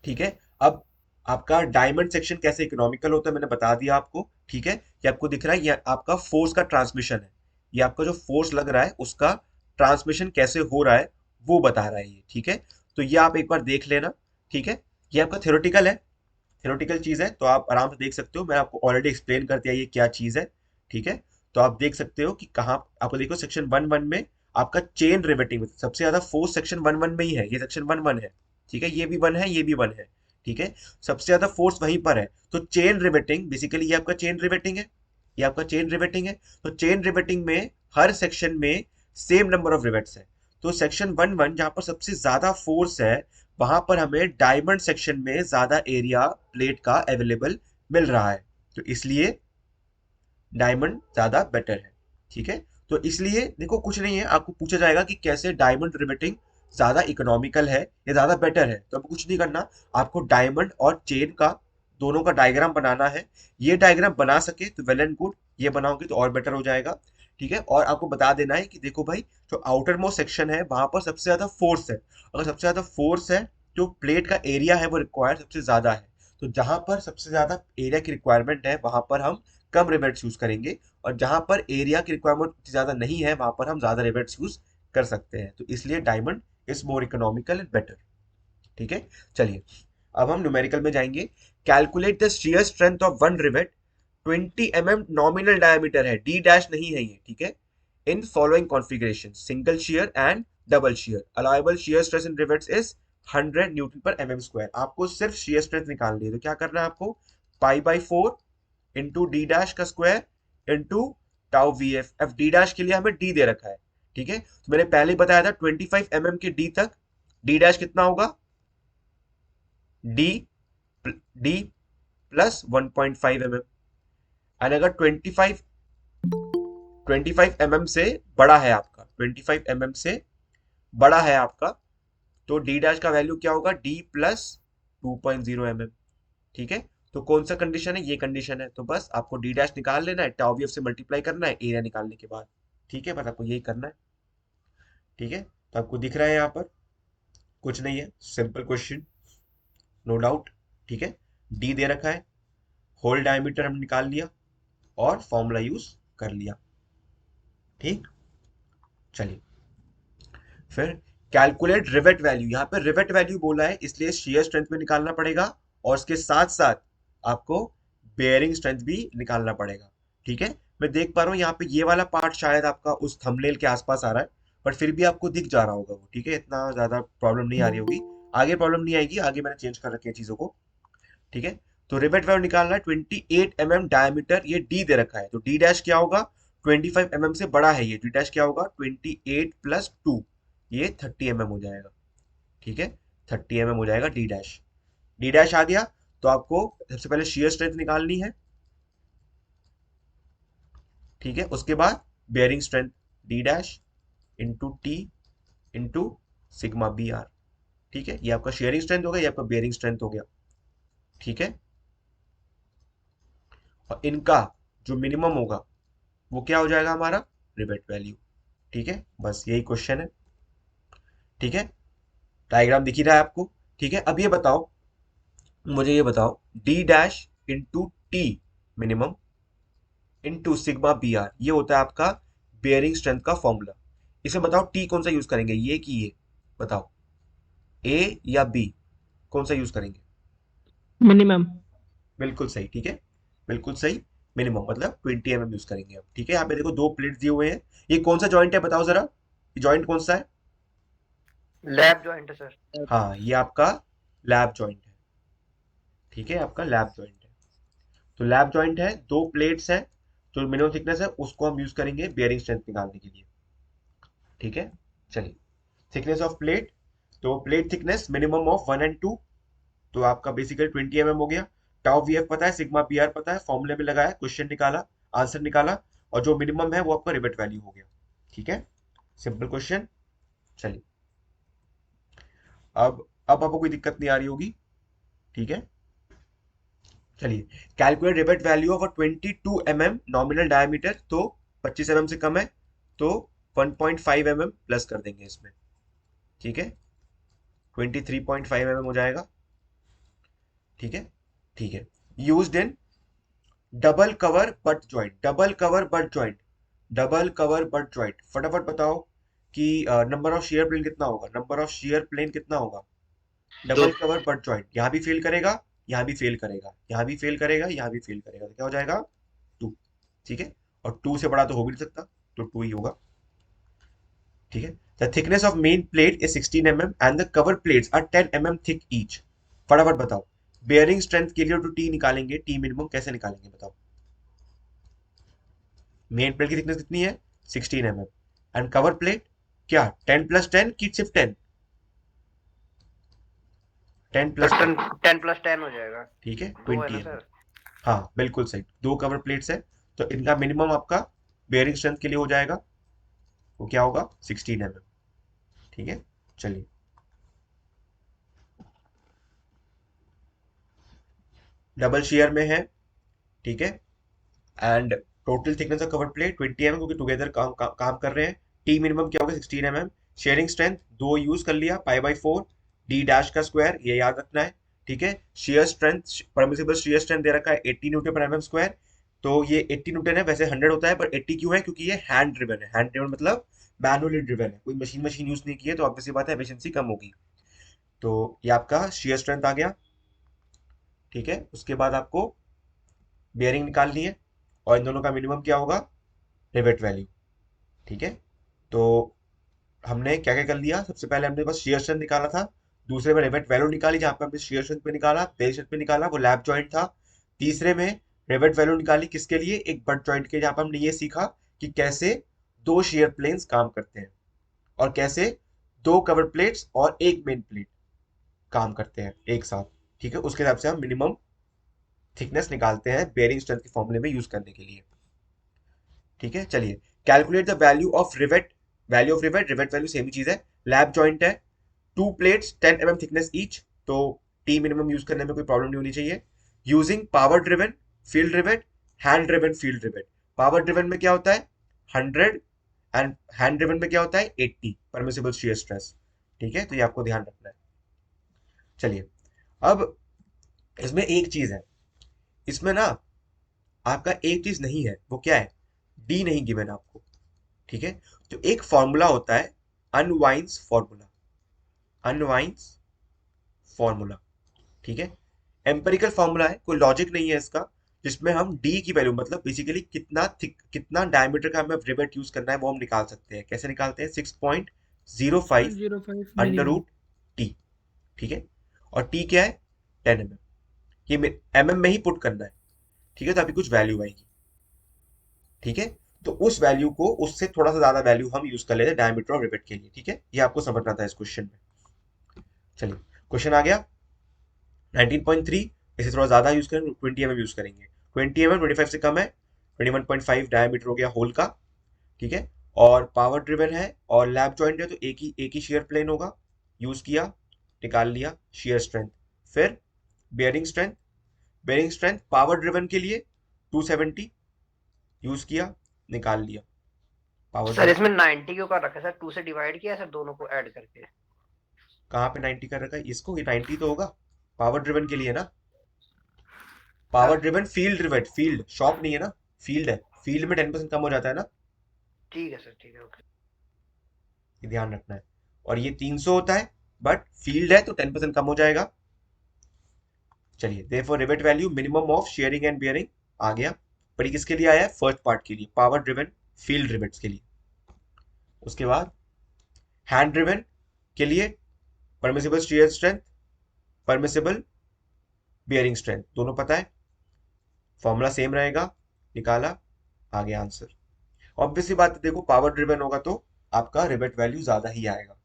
ठीक है, अब आपका डायमंड सेक्शन कैसे इकोनॉमिकल होता है मैंने बता दिया आपको। ठीक है, ये आपको दिख रहा है, ये आपका फोर्स का ट्रांसमिशन है। ये आपका जो फोर्स लग रहा है उसका ट्रांसमिशन कैसे हो रहा है वो बता रहा है ये। ठीक है, तो ये आप एक बार देख लेना। ठीक है, ये आपका थ्योरेटिकल है, थ्योरेटिकल चीज है, तो आप आराम से देख सकते हो। मैं आपको ऑलरेडी एक्सप्लेन कर दिया ये क्या चीज है। ठीक है, तो आप देख सकते हो कि कहाँ आपको देखो सेक्शन वन वन में आपका चेन रिवेटिंग में सबसे ज्यादा फोर्स सेक्शन वन वन में ही है। ये सेक्शन वन वन है। ठीक है, ये भी वन है, ये भी वन है। ठीक है, सबसे ज्यादा फोर्स वहीं पर है। तो चेन रिवेटिंग बेसिकली ये आपका चेन रिवेटिंग है, ये आपका चेन रिवेटिंग है। तो चेन रिवेटिंग में हर सेक्शन में सेम नंबर ऑफ रिवेट्स है। तो सेक्शन वन वन जहां पर सबसे ज्यादा फोर्स है वहां पर हमें डायमंड सेक्शन में ज्यादा एरिया प्लेट का अवेलेबल मिल रहा है। तो इसलिए डायमंड ज्यादा बेटर है। ठीक है, तो इसलिए देखो कुछ नहीं है, आपको पूछा जाएगा कि कैसे डायमंड रिवेटिंग ज्यादा इकोनॉमिकल है या ज्यादा बेटर है, तो आपको कुछ नहीं करना। आपको डायमंड और चेन का दोनों का डायग्राम बनाना है। ये डायग्राम बना सके तो वेल एंड गुड, ये बनाओगे तो और बेटर हो जाएगा। ठीक है, और आपको बता देना है कि देखो भाई जो आउटर मोस्ट सेक्शन है वहां पर सबसे ज्यादा फोर्स है। अगर सबसे ज्यादा फोर्स है जो प्लेट का एरिया है वो रिक्वायर्ड सबसे ज्यादा है। तो जहां पर सबसे ज्यादा एरिया की रिक्वायरमेंट है वहां पर हम कम रिवेट्स यूज करेंगे, और जहां पर एरिया की रिक्वायरमेंट ज्यादा नहीं है वहां पर हम ज्यादा रिवेट्स यूज कर सकते हैं। तो इसलिए diamond is more economical and better. ठीक है, चलिए अब हम न्यूमेरिकल में जाएंगे। Calculate the shear strength of one rivet, 20 mm nominal diameter है, डी डैश नहीं है ये। ठीक है, in following configuration single shear and double shear, allowable shear stress in rivets is 100 Newton पर एमएम स्क्वायर। आपको सिर्फ शियर स्ट्रेंथ निकालनी है, तो क्या करना है आपको, pi by 4 into D dash का square into tau V F. F D dash के लिए हमें डी दे रखा है। ठीक है, तो मैंने पहले ही बताया था 25 mm के डी तक डी डैश कितना होगा, D D plus 1.5 mm। And अगर 25 mm से बड़ा है आपका, 25 mm से बड़ा है आपका, तो डी डैश का वैल्यू क्या होगा, डी प्लस 2.0 mm। ठीक है, तो कौन सा कंडीशन है, ये कंडीशन है। तो बस आपको डी डैश निकाल लेना है, टाउ वी एफ से मल्टीप्लाई करना है एरिया निकालने के बाद। ठीक है, बस आपको यही करना है। ठीक है, तो आपको दिख रहा है यहाँ पर कुछ नहीं है, सिंपल क्वेश्चन, नो डाउट। ठीक है, डी दे रखा है, होल डायमीटर हम निकाल लिया और फॉर्मूला यूज कर लिया। ठीक, चलिए फिर कैलकुलेट रिवेट वैल्यू। यहाँ पे रिवेट वैल्यू बोला है इसलिए शियर स्ट्रेंथ में निकालना पड़ेगा और उसके साथ साथ आपको बेयरिंग स्ट्रेंथ भी निकालना पड़ेगा। ठीक है, मैं देख पा रहा हूँ यहाँ पे ये वाला पार्ट शायद आपका उस थंबनेल के आसपास आ रहा है, बट फिर भी आपको दिख जा रहा होगा वो। ठीक है, इतना ज्यादा प्रॉब्लम नहीं आ रही होगी, आगे प्रॉब्लम नहीं आएगी, आगे मैंने चेंज कर रखी है चीजों को। ठीक है, तो रिवेट वैल्यू निकालना है। 28 mm डायमीटर ये डी दे रखा है, तो डी डैश क्या होगा, 25 mm से बड़ा है ये, डी डैश क्या होगा 28 + 2, ये 30 mm हो जाएगा। ठीक है, 30 mm हो जाएगा डी डैश। डी डैश आ गया तो आपको सबसे पहले शियर स्ट्रेंथ निकालनी है। ठीक है, उसके बाद bearing strength, D dash into T into sigma B R. ठीक है, ये आपका शेयरिंग स्ट्रेंथ हो गया, ये आपका बेयरिंग स्ट्रेंथ हो गया। ठीक है, और इनका जो मिनिमम होगा वो क्या हो जाएगा हमारा, रिवेट वैल्यू। ठीक है, बस यही क्वेश्चन है। ठीक है, डायग्राम दिख ही रहा है आपको। ठीक है, अब ये बताओ, मुझे ये बताओ, D dash into T minimum into sigma B R, ये होता है आपका बेयरिंग स्ट्रेंथ का फॉर्मूला। इसे बताओ टी कौन सा यूज करेंगे, ये कि ये, बताओ ए या बी, कौन सा यूज करेंगे। मिनिमम। बिल्कुल सही, ठीक है, बिल्कुल सही। मिनिमम मतलब 20 mm यूज करेंगे हम। ठीक है, यहाँ पे देखो दो प्लेट दिए हुए हैं, ये कौन सा जॉइंट है बताओ जरा, ये जॉइंट कौन सा है। लैब जॉइंट है सर। हाँ, ये आपका लैब जॉइंट है। ठीक है, आपका लैब जॉइंट है। तो लैब जॉइंट है, दो प्लेट्स है, जो मिनिमम थिकनेस है उसको हम यूज करेंगे बेयरिंग स्ट्रेंथ निकालने के लिए। ठीक है, चलिए थिकनेस ऑफ प्लेट, तो plate thickness minimum of 1 and 2, तो आपका बेसिकली 20 mm हो गया। टाउ वी एफ पता है, सिग्मा पी आर पता है, फॉर्मूले में लगाया, क्वेश्चन निकाला, आंसर निकाला, और जो मिनिमम है वो आपका रिवेट वैल्यू हो गया। ठीक है, सिंपल क्वेश्चन। चलिए अब आपको कोई दिक्कत नहीं आ रही होगी। ठीक है, चलिए calculate rivet value of 22 mm nominal diameter, तो 25 mm से कम है तो 1.5 mm प्लस कर देंगे इसमें। ठीक है, 23.5 mm हो जाएगा। ठीक है, ठीक है, used in double cover butt joint, double cover butt joint, double cover butt joint, फटाफट बताओ कि नंबर ऑफ शेयर प्लेन कितना होगा, नंबर ऑफ शेयर प्लेन कितना होगा। दो। डबल कवर बट जॉइंट, यहाँ भी फेल करेगा, यहाँ भी फेल करेगा, यहाँ भी फेल करेगा, यहाँ भी फेल करेगा, तो क्या हो जाएगा 2। ठीक है, और 2 से बड़ा तो हो भी नहीं सकता, तो 2 ही होगा। ठीक है, the thickness of main plate is 16 mm and the cover plates are 10 mm thick each. फटाफट बताओ, बेयरिंग स्ट्रेंथ के लिए तो टी निकालेंगे, टी मिनिमम कैसे निकालेंगे बताओ। मेन प्लेट की थिकनेस कितनी है 16 mm, एंड कवर प्लेट क्या 10 + 10 की सिर्फ 10, 10 + 10। 10 + 10 हो जाएगा। ठीक है, दो है ना 20 mm। सर। हाँ बिल्कुल सही, दो कवर प्लेट्स है, तो इनका मिनिमम आपका बेयरिंग स्ट्रेंथ के लिए हो जाएगा, वो क्या होगा 16 mm। ठीक है, चलिए डबल शेयर में है। ठीक है, and total thickness of cover plate 20 mm, क्योंकि टुगेदर काम कर रहे हैं। टी मिनिमम क्या होगा 16 mm। शेयरिंग स्ट्रेंथ दो यूज कर लिया, π/4, डी डैश का स्क्वायर, ये याद रखना है। ठीक है, shear strength, permissible shear strength दे रखा है 80 N/mm², तो ये 80 न्यूटन है, वैसे 100 होता है, पर 80 क्यों है, क्योंकि ये हैंड ड्रिवन है, हैंड ड्रिवन मतलब मैनुअली ड्रिवन है, कोई मशीन मशीन यूज नहीं की है, तो ऑब्वियसली बात है एफिशिएंसी कम होगी। तो ये आपका शेयर स्ट्रेंथ आ गया। ठीक है, उसके बाद आपको बेयरिंग निकालनी है, और इन दोनों का मिनिमम क्या होगा, रिवेट वैल्यू। ठीक है, तो हमने क्या क्या कर लिया, सबसे पहले हमने बस शेयर स्ट्रेंथ निकाला था, दूसरे में रिवेट वैल्यू निकाली, जहां पे हमने शेयर स्ट्रेंथ पे निकाला, बेस स्ट्रेंथ पे निकाला, वो लैप जॉइंट था। तीसरे में रिवेट वैल्यू निकाली किसके लिए, एक बट जॉइंट के, जहां पर हमने ये सीखा कि कैसे दो शेयर प्लेन्स काम करते हैं, और कैसे दो कवर प्लेट्स और एक मेन प्लेट काम करते हैं एक साथ। ठीक है, उसके हिसाब से हम मिनिमम थिकनेस निकालते हैं बेयरिंग स्ट्रेंथ के फॉर्मूले में यूज करने के लिए। ठीक है, चलिए calculate the value of rivet, value of rivet, rivet value same ही चीज है। लैब जॉइंट है, two plates 10 mm thickness each, तो टी मिनिमम यूज करने में कोई प्रॉब्लम नहीं होनी चाहिए। Using power driven field rivet, hand driven field rivet. Power driven में क्या होता है 100, एंड हैंड ड्रिवन में क्या होता है 80 परमिसिबल शियर स्ट्रेस। ठीक है, तो ये आपको ध्यान रखना है। चलिए अब इसमें एक चीज है, इसमें ना आपका एक चीज नहीं है, वो क्या है, डी नहीं गिवन आपको। ठीक है, तो एक फॉर्मूला होता है, अनवाइंस फॉर्मूला, अनवाइंस फॉर्मूला। ठीक है, एम्पेरिकल फॉर्मूला है, कोई लॉजिक नहीं है इसका, जिसमें हम डी की वैल्यू मतलब बेसिकली कितना थिक, कितना डायमीटर का हमें रिवेट यूज करना है वो हम निकाल सकते हैं। कैसे निकालते हैं, 6.05 6.05 अंडर मिनिमम। Root T. ठीक है, और टी क्या है, 10 mm, ये mm में ही पुट करना है। ठीक है, तो अभी कुछ वैल्यू आएगी। ठीक है, तो उस वैल्यू को, उससे थोड़ा सा ज्यादा वैल्यू हम यूज कर लेते हैं डायमीटर ऑफ रिवेट के लिए। ठीक है, ये आपको समझना था इस क्वेश्चन में। चलिए, क्वेश्चन आ गया 19.3, इसे थोड़ा ज्यादा यूज करेंगे, 20 mm यूज करेंगे। 20 mm 25 से कम है, 21.5 डायमीटर हो गया होल का। ठीक है, और पावर ड्रिवन है और लैप जॉइंट है, तो एक ही शेयर प्लेन होगा। यूज किया, निकाल लिया शेयर स्ट्रेंथ। फिर bearing strength, bearing strength power driven के लिए 270 यूज किया, निकाल लिया पावर सर ड्रिवन। इसमें 90 क्यों कर रखा है सर, 2 से डिवाइड किया है सर दोनों को ऐड करके। कहाँ पे 90 कर रखा है इसको, ये 90 तो होगा पावर ड्रिवन के लिए ना। Power driven field rivet, field shop नहीं है ना, फील्ड है, फील्ड में 10% कम हो जाता है ना, ठीक है सर, ठीक है, ओके। ये ध्यान रखना है। और ये 300 होता है, बट फील्ड है तो 10% कम हो जाएगा। चलिए, therefore rivet value minimum of shearing and bearing आ गया। पर ये किसके लिए आया है, फर्स्ट पार्ट के लिए, पावर ड्रिवन फील्ड रिवेट्स के लिए। उसके बाद हैंड ड्रिवन के लिए permissible shear strength, permissible bearing strength दोनों पता है, फॉर्मूला सेम रहेगा, निकाला, आ गया आंसर। ऑब्वियसली बात है, देखो पावर ड्रिवन होगा तो आपका रिवेट वैल्यू ज्यादा ही आएगा,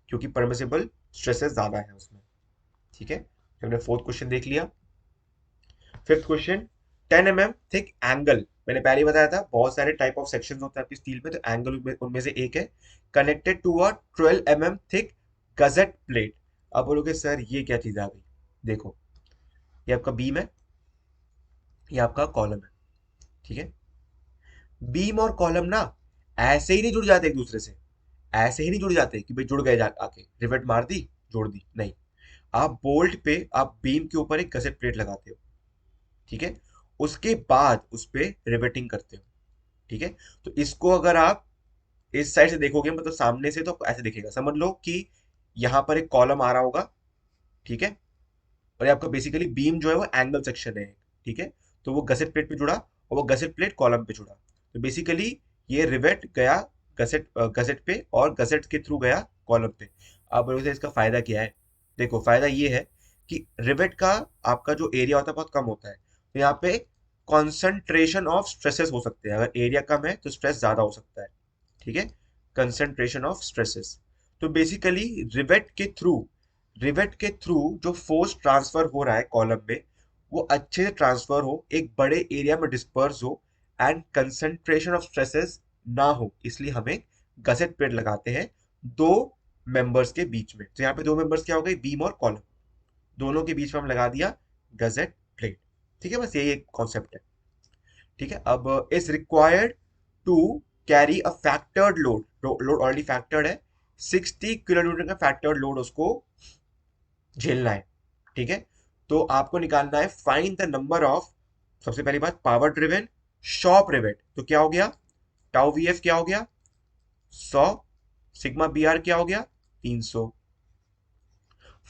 क्योंकि परमिसिबल स्ट्रेसेस ज्यादा है उसमें। ठीक है, तो हमने फोर्थ क्वेश्चन देख लिया। Fifth question, 10 mm thick angle, मैंने पहले ही बताया था बहुत सारे टाइप ऑफ सेक्शन होते हैं आपकी स्टील में, तो एंगल उनमें से एक है, connected to a 12 mm thick gusset plate. अब बोलोगे सर ये क्या चीज आ गई, देखो ये आपका बीम है, ये आपका कॉलम है। ठीक है, बीम और कॉलम ना ऐसे ही नहीं जुड़ जाते एक दूसरे से, ऐसे ही नहीं जुड़ जाते कि भाई जुड़ गए आके रिवेट मार दी जोड़ दी, नहीं। आप बोल्ट पे, आप बीम के ऊपर एक गसेट प्लेट लगाते हो। ठीक है, उसके बाद उस पे रिवेटिंग करते हो। ठीक है, तो इसको अगर आप इस साइड से देखोगे, मतलब सामने से, तो ऐसे दिखेगा, समझ लो कि यहाँ पर एक कॉलम आ रहा होगा। ठीक है, और ये आपका बेसिकली बीम जो है वो एंगल सेक्शन है। ठीक है, तो वो गसेट प्लेट पे जुड़ा और वो गसेट प्लेट कॉलम पे जुड़ा, तो बेसिकली ये रिवेट गया गसेट गसेट पे और गसेट के थ्रू गया कॉलम पे। अब बोलोगे इसका फायदा क्या है, देखो फायदा ये है कि रिवेट का आपका जो एरिया होता है बहुत कम होता है, तो यहाँ पे कॉन्सेंट्रेशन ऑफ स्ट्रेसेस हो सकते हैं, अगर एरिया कम है तो स्ट्रेस ज्यादा हो सकता है। ठीक है, कंसंट्रेशन ऑफ स्ट्रेसेस। तो बेसिकली रिवेट के थ्रू जो फोर्स ट्रांसफर हो रहा है कॉलम में, वो अच्छे से ट्रांसफर हो, एक बड़े एरिया में डिस्पर्स हो, एंड कंसंट्रेशन ऑफ स्ट्रेसेस ना हो, इसलिए हमें गसेट प्लेट लगाते हैं दो मेंबर्स के बीच में। तो यहाँ पे दो मेंबर्स क्या हो गए, बीम और कॉलम, दोनों के बीच में हम लगा दिया गसेट प्लेट। ठीक है, बस यही एक कॉन्सेप्ट है। ठीक है, अब is required to carry a factored load, load already factored है, 60 kN का फैक्टर्ड लोड उसको झेलना है। ठीक है, तो आपको निकालना है फाइंड द नंबर ऑफ, सबसे पहली बात पावर ड्रिवन शॉप रिवेट, तो क्या हो गया, टाउ वी एफ क्या हो गया 100, सिग्मा बी आर क्या हो गया 300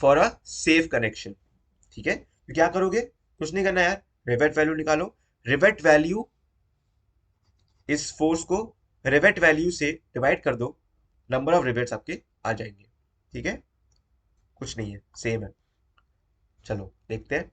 फॉर अ सेफ कनेक्शन। ठीक है, तो क्या करोगे, कुछ नहीं करना यार, रिवेट वैल्यू निकालो, रिवेट वैल्यू, इस फोर्स को रिवेट वैल्यू से डिवाइड कर दो, नंबर ऑफ रिवेट्स आपके आ जाएंगे। ठीक है, कुछ नहीं है, सेम है। चलो देखते हैं।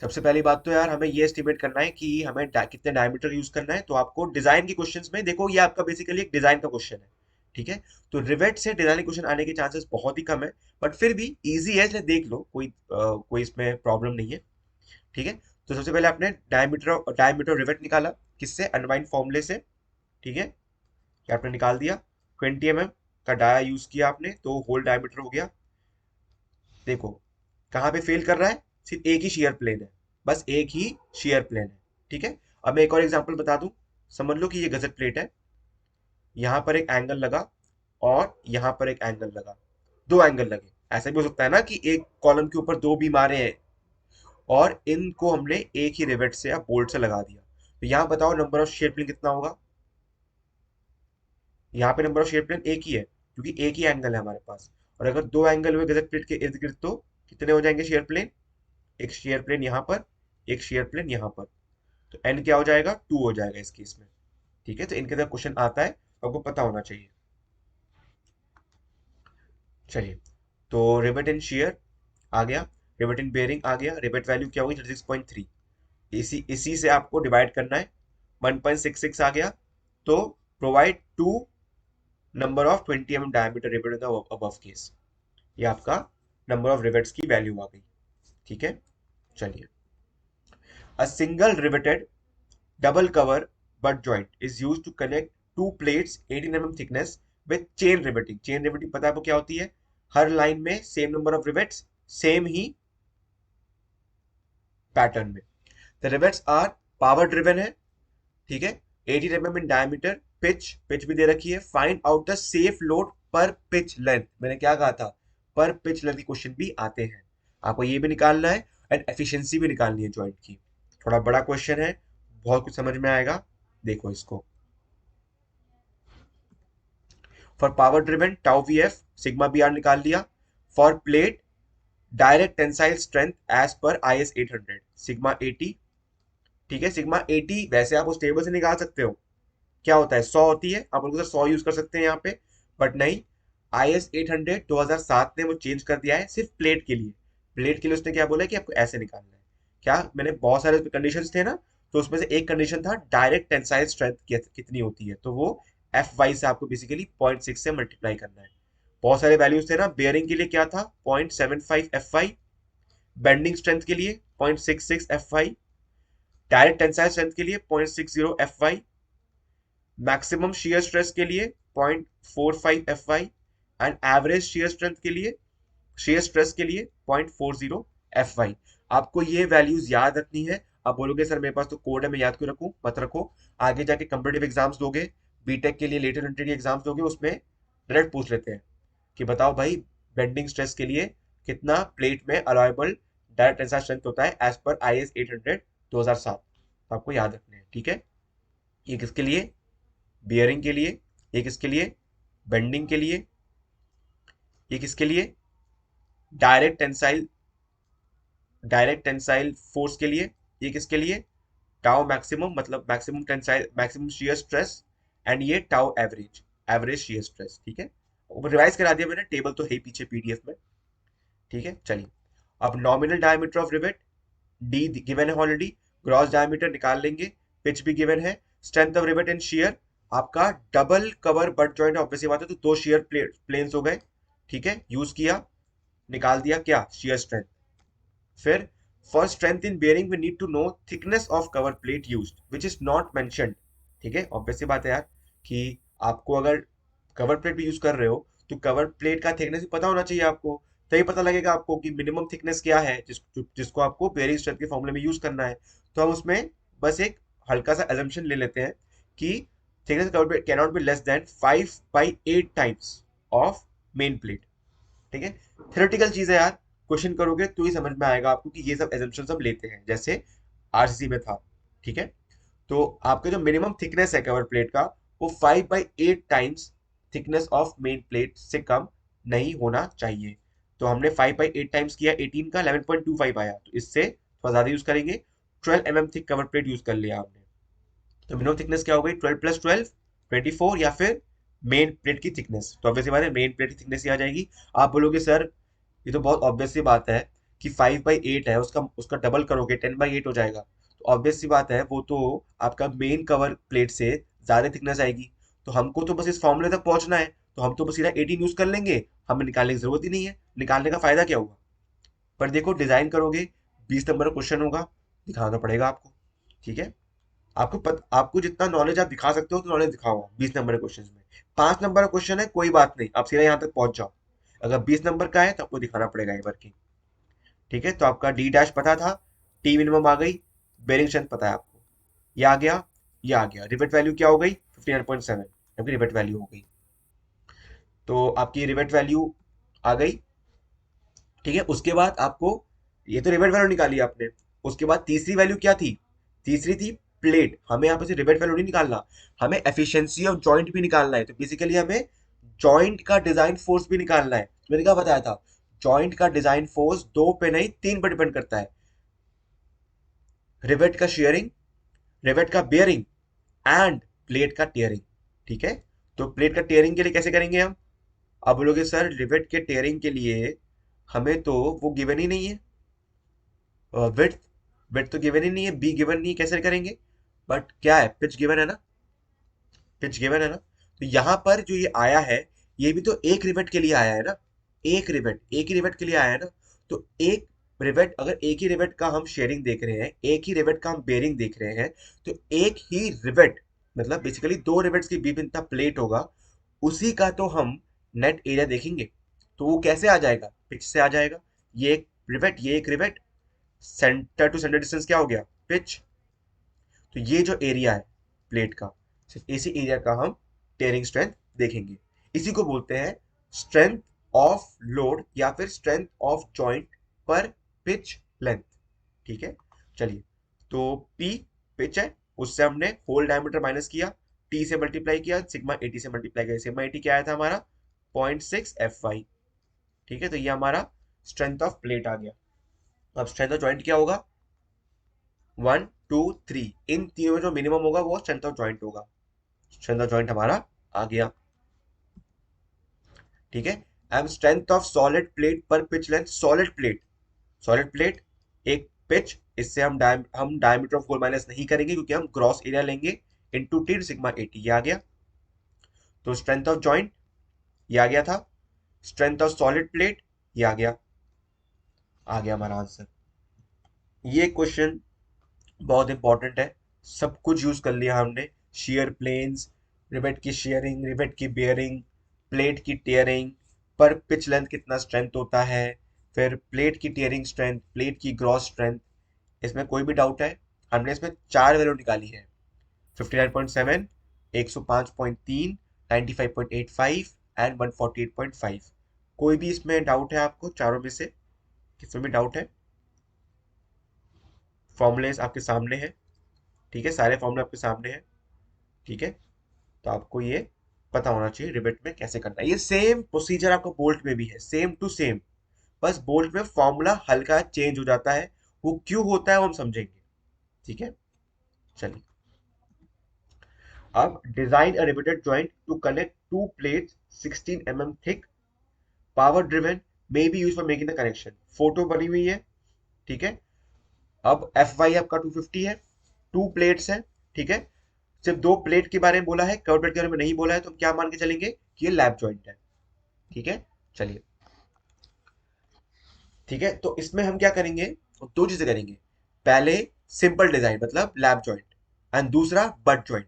सबसे पहली बात तो यार हमें ये एस्टिमेट करना है कि हमें कितने डायमीटर यूज करना है, तो आपको डिजाइन की क्वेश्चंस में देखो, ये आपका बेसिकली एक डिजाइन का क्वेश्चन है। ठीक है, तो रिवेट से डिजाइन क्वेश्चन आने के चांसेस बहुत ही कम है, बट फिर भी इजी है, इसलिए देख लो, कोई इसमें प्रॉब्लम नहीं है। ठीक है, तो सबसे पहले आपने डायमीटर रिवेट निकाला, किससे, अनवाइंड फॉर्मूले से। ठीक है, ये आपने निकाल दिया, 20 mm का डाया यूज किया आपने, तो होल डायमीटर हो गया। देखो कहाँ पे फेल कर रहा है, सिर्फ एक ही शेयर प्लेन है, बस एक ही शेयर प्लेन है। ठीक है, अब मैं एक और एग्जांपल बता दूं, समझ लो कि ये गजट प्लेट है, यहाँ पर एक एंगल लगा और यहाँ पर एक एंगल लगा, दो एंगल लगे। ऐसा भी हो सकता है ना कि एक कॉलम के ऊपर दो बीम आ रहे हैं और इनको हमने एक ही रिवेट से या बोल्ट से लगा दिया, तो यहाँ बताओ नंबर ऑफ शेयर प्लेन कितना होगा। यहाँ पे नंबर ऑफ शेयर प्लेन एक ही है क्योंकि एक ही एंगल है हमारे पास, और अगर दो एंगल हुए गजट प्लेट के इर्द गिर्द तो कितने हो जाएंगे शेयर प्लेन, एक शेयर प्लेन यहाँ पर, एक शेयर प्लेन यहाँ पर, तो एन क्या हो जाएगा, 2 हो जाएगा इस केस में। ठीक है, तो इनके अंदर क्वेश्चन आता है तो आपको पता होना चाहिए। चलिए, तो रिवेट एंड शेयर आ गया, रिवेट एंड बेयरिंग आ गया, रिवेट वैल्यू क्या होगी 36.3, इसी से आपको डिवाइड करना है, 1.66 आ गया, तो provide two number of 20 mm diameter rivet in the above case, ये आपका नंबर ऑफ रिवेट्स की वैल्यू आ गई। ठीक है, चलिए, a single riveted double cover butt joint is used to connect two plates 18 mm thickness with chain riveting। chain riveting पता है आपको क्या होती है, हर लाइन में same number of rivets, same ही पैटर्न में। The rivets are power driven है, ठीक है, 18 mm इन डायमीटर, पिच भी दे रखी है, find out the safe load पर पिच लेंथ, मैंने क्या कहा था, पर पिच लेंथ की क्वेश्चन भी आते हैं, आपको ये भी निकालना है एंड एफिशिएंसी भी निकालनी है जॉइंट की। थोड़ा बड़ा क्वेश्चन है, बहुत कुछ समझ में आएगा, देखो इसको। For power driven tau V F sigma B R निकाल लिया, for plate direct tensile strength as per I S 800 sigma 80। ठीक है, सिग्मा 80 वैसे आप उस टेबल से निकाल सकते हो, क्या होता है 100 होती है, आप उनको 100 यूज कर सकते हैं यहाँ पे, बट नहीं, आई एस 800 2007 ने वो चेंज कर दिया है सिर्फ प्लेट के लिए। प्लेट के लिए उसने क्या बोला है कि आपको ऐसे निकालना है, क्या मैंने बहुत सारे कंडीशन थे ना, तो उसमें से एक कंडीशन था डायरेक्ट टेंसाइल स्ट्रेंथ कितनी होती है, तो वो एफ वाई से आपको बेसिकली 0.6 से मल्टीप्लाई करना है। बहुत सारे वैल्यूज थे ना, बेयरिंग के लिए क्या था 0.75 एफ वाई, बेंडिंग स्ट्रेंथ के लिए 0.66 F Y, direct tensile strength के लिए 0.60 F Y, maximum shear stress के लिए 0.45 F Y and average shear strength के लिए, शेयर स्ट्रेस के लिए 0.40 एफ वाई। आपको ये वैल्यूज याद रखनी है। आप बोलोगे सर मेरे पास तो कोड है, मैं याद क्यों रखूं, मत रखो, आगे जाके कंपटीटिव एग्जाम्स दोगे, बीटेक के लिए लेटर एंट्री एग्जाम्स दोगे, उसमें डायरेक्ट पूछ लेते हैं कि बताओ भाई बेंडिंग स्ट्रेस के लिए कितना प्लेट में अलाउेबल डायरेक्ट टेंसाइल स्ट्रेंथ होता है एज पर आई एस 800 2007, तो आपको याद रखने हैं। ठीक है, ये किसके लिए, बियरिंग के लिए, ये किसके लिए, बेंडिंग के लिए, ये किसके लिए, डायरेक्ट टेंसाइल फोर्स के लिए, ये किसके लिए, टाउ मैक्सिमम मतलब maximum tensile maximum shear stress, and ये टाउ एवरेज शियर स्ट्रेस। ठीक है, रिवाइज करा दिया मैंने, टेबल तो है ही पीछे पीडीएफ में। ठीक है, चलिए, अब nominal diameter of rivet D given है ऑलरेडी, ग्रॉस डायमीटर निकाल लेंगे, पिच भी गिवन है, strength of rivet and shear, आपका double cover butt joint obviously बात है, तो दो शियर प्लेन्स हो गए। ठीक है, यूज किया, निकाल दिया क्या, शियर स्ट्रेंथ। फिर for strength in bearing we need to know thickness of cover plate used which is not mentioned. ठीक है, ऑब्वियसली बात है यार कि आपको अगर कवर प्लेट भी यूज कर रहे हो तो कवर प्लेट का थिकनेस भी पता होना चाहिए आपको, तभी पता लगेगा आपको कि मिनिमम थिकनेस क्या है जिसको आपको बेयरिंग स्ट्रेंथ के फॉर्मूले में यूज करना है। तो हम उसमें बस एक हल्का सा assumption ले लेते हैं कि thickness cover plate cannot be less than 5/8 times of main plate. ठीक है, थ्योरेटिकल चीज है यार, क्वेश्चन करोगे तो ही समझ में आएगा आपको कि ये सब एजम्पशंस हम लेते हैं जैसे आरसीसी में था। ठीक है, तो आपका जो मिनिमम थिकनेस है कवर प्लेट का वो 5/8 times thickness of main plate से कम नहीं होना चाहिए। तो हमने 5/8 टाइम्स किया, 18 का 11.25 आया, तो इससे थोड़ा ज्यादा यूज करेंगे, 12 mm thick cover plate use कर लिया हमने। तो मिनिमम थिकनेस क्या हो गई, 12 + 12 24, या फिर मेन प्लेट की थिकनेस, तो ऑब्वियसली बात है मेन प्लेट की थिकनेस ही आ जाएगी। आप बोलोगे सर ये तो बहुत ऑब्वियस सी बात है कि 5/8 है, उसका उसका डबल करोगे 10/8 हो जाएगा, तो ऑब्वियस सी बात है वो तो आपका मेन कवर प्लेट से ज्यादा थिकनेस आएगी। तो हमको तो बस इस फॉर्मूले तक पहुंचना है, तो हम तो बस सीधा 18 यूज कर लेंगे, हमें निकालने की जरूरत ही नहीं है, निकालने का फायदा क्या हुआ। पर देखो डिजाइन करोगे 20 नंबर का क्वेश्चन होगा, दिखाना तो पड़ेगा आपको। ठीक है, आपको जितना नॉलेज आप दिखा सकते हो तो नॉलेज दिखाओ 20 नंबर के क्वेश्चन में। 5 नंबर का क्वेश्चन है कोई बात नहीं, आप सीधा यहाँ तक पहुंच जाओ, अगर 20 नंबर का है तो आपको दिखाना पड़ेगा ये वर्किंग। ठीक है, तो आपका डी डैश पता था, टी मिनिमम आ गई, बेरिंग स्ट्रेंथ पता है आपको, ये आ गया, ये आ गया, रिवेट वैल्यू क्या हो गई 59.7, आपकी रिवेट वैल्यू हो गई। तो आपकी रिवेट वैल्यू आ गई, ठीक है, उसके बाद आपको ये तो रिवेट वैल्यू निकाली आपने। उसके बाद तीसरी वैल्यू क्या थी? तीसरी थी प्लेट। हमें यहाँ पे से रिवेट वैल्यू नहीं निकालना, हमें एफिशिएंसी ऑफ जॉइंट भी निकालना है। तो बेसिकली हमें जॉइंट का डिजाइन फोर्स भी निकालना है। तो मैंने क्या बताया था, जॉइंट का डिजाइन फोर्स दो पे नहीं तीन पे डिपेंड करता है। रिवेट का शेयरिंग, रिवेट का बियरिंग एंड प्लेट का टियरिंग। ठीक है, तो प्लेट का टियरिंग के लिए कैसे करेंगे हम? आप बोलोगे सर रिवेट के टियरिंग के लिए हमें तो वो गिवन ही नहीं है, विड्थ, विड्थ तो गिवन ही नहीं है, बी गिवन नहीं है, कैसे करेंगे? बट क्या है, पिच गिवन है ना, पिच गिवन है ना। तो यहाँ पर जो ये आया है, ये भी तो एक रिवेट के लिए आया है ना, एक रिवेट, एक ही रिवेट के लिए आया है ना। तो एक रिवेट, अगर एक ही रिवेट का हम शेयरिंग देख रहे हैं, एक ही रिवेट का हम बेयरिंग देख रहे हैं, तो एक ही रिवेट मतलब बेसिकली दो रिवेट्स के बीच में इतना प्लेट होगा, उसी का तो हम नेट एरिया देखेंगे। तो वो कैसे आ जाएगा? पिच से आ जाएगा। ये एक रिवेट, ये एक rivet, centre to centre distance क्या हो गया? पिच। तो ये जो एरिया है प्लेट का, सिर्फ इसी एरिया का हम टेयरिंग स्ट्रेंथ देखेंगे। इसी को बोलते हैं स्ट्रेंथ ऑफ लोड या फिर स्ट्रेंथ ऑफ जॉइंट पर पिच लेंथ। ठीक है, चलिए। तो P पिच है, उससे हमने होल डायमीटर माइनस किया, T से मल्टीप्लाई किया, सिग्मा 80 से मल्टीप्लाई किया। सिग्मा 80 क्या आया था हमारा? 0.6 FY। ठीक है, तो ये हमारा स्ट्रेंथ ऑफ प्लेट आ गया। अब स्ट्रेंथ ऑफ जॉइंट क्या होगा? 1 2 3, इन तीनों में जो मिनिमम होगा वो स्ट्रेंथ ऑफ जॉइंट होगा। स्ट्रेंथ ऑफ जॉइंट हमारा आ गया। ठीक है, and strength of solid plate पर pitch length. Solid plate, solid plate एक पिच, इससे हम डायमीटर ऑफ होल माइनस नहीं करेंगे क्योंकि हम ग्रॉस एरिया लेंगे इनटू टी सिग्मा 80। ये आ गया। तो स्ट्रेंथ ऑफ जॉइंट ये आ गया था, स्ट्रेंथ ऑफ सॉलिड प्लेट ये आ गया हमारा आंसर। ये क्वेश्चन बहुत इंपॉर्टेंट है, सब कुछ यूज कर लिया हमने। शेयर प्लेन्स, रिवेट की शेयरिंग, रिवेट की बेयरिंग, प्लेट की टेयरिंग, पर पिच लेंथ कितना स्ट्रेंथ होता है, फिर प्लेट की टेयरिंग स्ट्रेंथ, प्लेट की ग्रॉस स्ट्रेंथ। इसमें कोई भी डाउट है? हमने इसमें चार वैल्यू निकाली है, 59.7, 105.3, 95.85 एंड 148.5। कोई भी इसमें डाउट है आपको चारों में से? किसमें भी डाउट है? फॉर्मूले आपके सामने है। ठीक है, सारे फॉर्मूले आपके सामने हैं। ठीक है, तो आपको ये पता होना चाहिए रिवेट में कैसे करना है। ये सेम प्रोसीजर आपको बोल्ट में भी है, सेम टू सेम। बस बोल्ट में फॉर्मूला हल्का चेंज हो जाता है, वो क्यों होता है वो हम समझेंगे। ठीक है, चलिए। अब design a riveted joint to connect two plates 16 mm थिक, power driven, may be use for making the connection. Photo बनी हुई है। ठीक है, अब FY आपका 250 है, टू प्लेट्स है। ठीक है, सिर्फ दो प्लेट के बारे में बोला है, कर्व प्लेट के बारे में नहीं बोला है, तो हम क्या मान के चलेंगे कि ये लैप जॉइंट है। ठीक है, चलिए। ठीक है, तो इसमें हम क्या करेंगे? दो चीजें करेंगे। पहले सिंपल डिजाइन मतलब लैप जॉइंट, एंड दूसरा बट जॉइंट।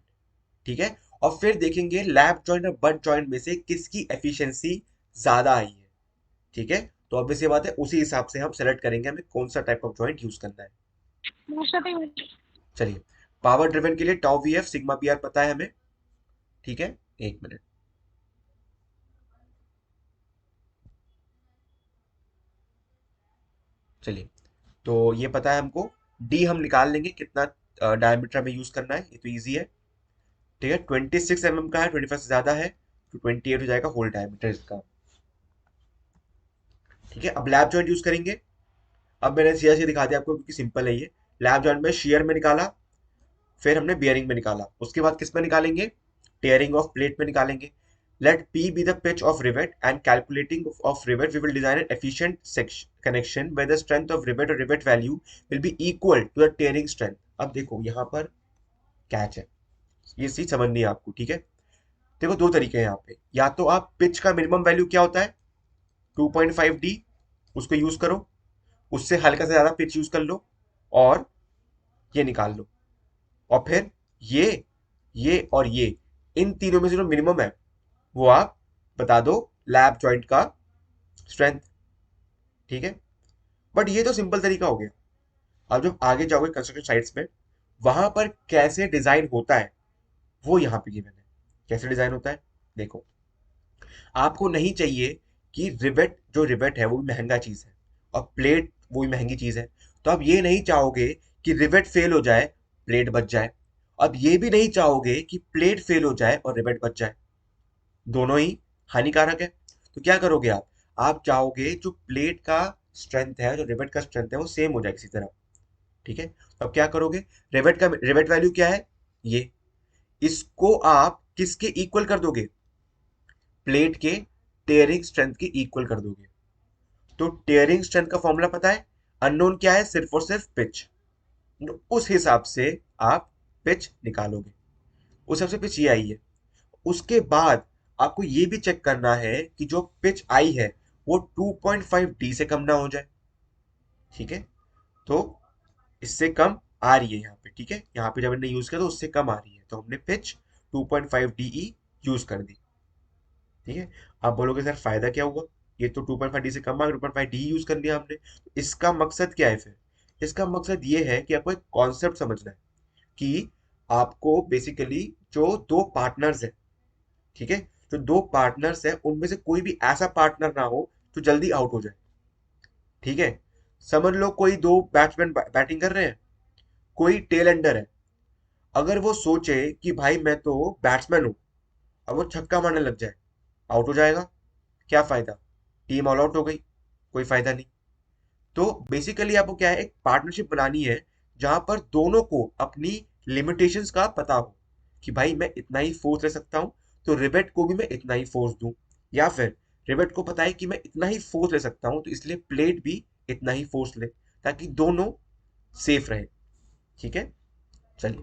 ठीक है, और फिर देखेंगे लैप जॉइंट और बट जॉइंट में से किसकी एफिशिएंसी ज्यादा आई है। ठीक है, तो अब ये बात है, उसी हिसाब से हम सेलेक्ट करेंगे हमें कौन सा टाइप ऑफ जॉइंट यूज करना है। चलिए, पावर ड्रिवन के लिए टाउ VF सिग्मा PR पता है हमें। ठीक है, एक मिनट। चलिए, तो ये पता है हमको। डी हम निकाल लेंगे कितना डायमीटर हमें यूज करना है, ये तो इजी है। ठीक है, 26 mm का है, 25 से ज्यादा है तो 28 हो जाएगा होल डायमीटर इसका। ठीक है, अब लैप जॉइंट यूज करेंगे। अब मैंने सीधा सीधा दिखा दिया आपको क्योंकि सिंपल है ये। लैप जॉइंट में शेयर में निकाला, फिर हमने बियरिंग में निकाला, उसके बाद किस में निकालेंगे? टेयरिंग ऑफ प्लेट में निकालेंगे। Let P be the pitch of rivet and calculating of rivet we will design an efficient section connection where the strength of rivet or rivet value will be equal to the tearing strength। अब देखो यहाँ पर कैच है, ये चीज समझनी है आपको। ठीक है, देखो दो तरीके हैं यहाँ पे। या तो आप पिच का मिनिमम वैल्यू क्या होता है, 2.5D, उसको यूज करो, उससे हल्का से ज्यादा पिच यूज कर लो और ये निकाल लो। और फिर ये और ये, इन तीनों में से जो मिनिमम है वो आप बता दो लैप जॉइंट का स्ट्रेंथ। ठीक है, बट ये तो सिंपल तरीका हो गया। अब जब आगे जाओगे कंस्ट्रक्शन साइट्स में, वहां पर कैसे डिजाइन होता है वो यहाँ पे गिवन है। कैसे डिजाइन होता है देखो, आपको नहीं चाहिए कि रिवेट, जो रिवेट है वो भी महंगा चीज है। और प्लेट वही महंगी चीज है। तो आप ये नहीं चाहोगे कि रिवेट फेल हो जाए, प्लेट बच जाए। अब ये भी नहीं चाहोगे कि प्लेट फेल हो जाए और रिवेट बच जाए। दोनों ही हानिकारक है। तो क्या करोगे आप चाहोगे जो प्लेट का स्ट्रेंथ है, जो रिवेट का स्ट्रेंथ है, वो सेम हो जाए किसी तरह। ठीक है, तो अब क्या करोगे, रिवेट वैल्यू क्या है, ये, इसको आप किसके इक्वल कर दोगे, प्लेट के टेयरिंग स्ट्रेंथ के इक्वल कर दोगे। तो टेयरिंग स्ट्रेंथ का फॉर्मूला पता है, अननोन क्या है, सिर्फ और सिर्फ पिच। तो उस हिसाब से आप पिच निकालोगे, उस हिसाब से पिच ये आई है। उसके बाद आपको ये भी चेक करना है कि जो पिच आई है वो 2.5 डी से कम ना हो जाए। ठीक है, तो इससे कम आ रही है यहाँ पे, ठीक है, यहाँ पे जब हमने यूज किया तो उससे कम आ रही है, तो हमने पिच 2.5 डी यूज कर दी। ठीक है, आप बोलोगे सर फायदा क्या हुआ, ये तो 2.5 डी से कम आ गया, 2.5 डी यूज कर लिया हमने। तो इसका मकसद क्या है फिर, इसका मकसद ये है कि आपको एक कॉन्सेप्ट समझना है कि आपको बेसिकली जो दो पार्टनर्स है, ठीक है, जो दो पार्टनर्स है उनमें से कोई भी ऐसा पार्टनर ना हो जो जल्दी आउट हो जाए। ठीक है, समझ लो कोई दो बैट्समैन बैटिंग कर रहे हैं, कोई टेल एंडर है। अगर वो सोचे कि भाई मैं तो बैट्समैन हूं, अब वो छक्का मारने लग जाए, आउट हो जाएगा, क्या फायदा, टीम ऑल आउट हो गई, कोई फायदा नहीं। तो बेसिकली आपको क्या है, एक पार्टनरशिप बनानी है जहां पर दोनों को अपनी लिमिटेशंस का पता हो कि भाई मैं इतना ही फोर्स ले सकता हूं, तो रिवेट को भी मैं इतना ही फोर्स दूं। या फिर रिवेट को पता है कि मैं इतना ही फोर्स ले सकता हूं, तो इसलिए प्लेट भी इतना ही फोर्स ले, ताकि दोनों सेफ रहे। ठीक है, चलिए,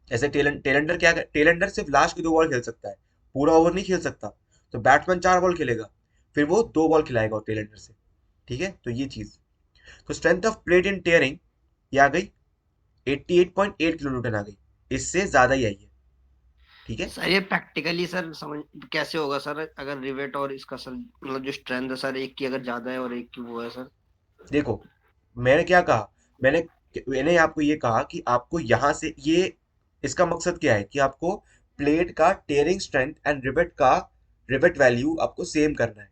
ऐसे टेलेंडर क्या, टेलेंडर सिर्फ लास्ट की 2 बॉल खेल सकता है, पूरा ओवर नहीं खेल सकता। तो बैट्समैन 4 बॉल खेलेगा, फिर वो 2 बॉल खिलाएगा टेलेंडर से। ठीक है, तो ये चीज। तो strength of plate in tearing ये आ गई, 88.8 किलो न्यूटन आ गई, इससे ज्यादा ही आई है। ठीक है, सर ये प्रैक्टिकली सर समझ कैसे होगा सर, अगर रिवेट और इसका सर मतलब जो स्ट्रेंथ है सर, एक की अगर ज्यादा है और एक की वो है सर। देखो, मैंने क्या कहा, मैंने मैंने आपको ये कहा कि आपको यहां से ये, इसका मकसद क्या है कि आपको प्लेट का टेयरिंग स्ट्रेंथ एंड रिवेट का रिवेट वैल्यू आपको सेम करना है।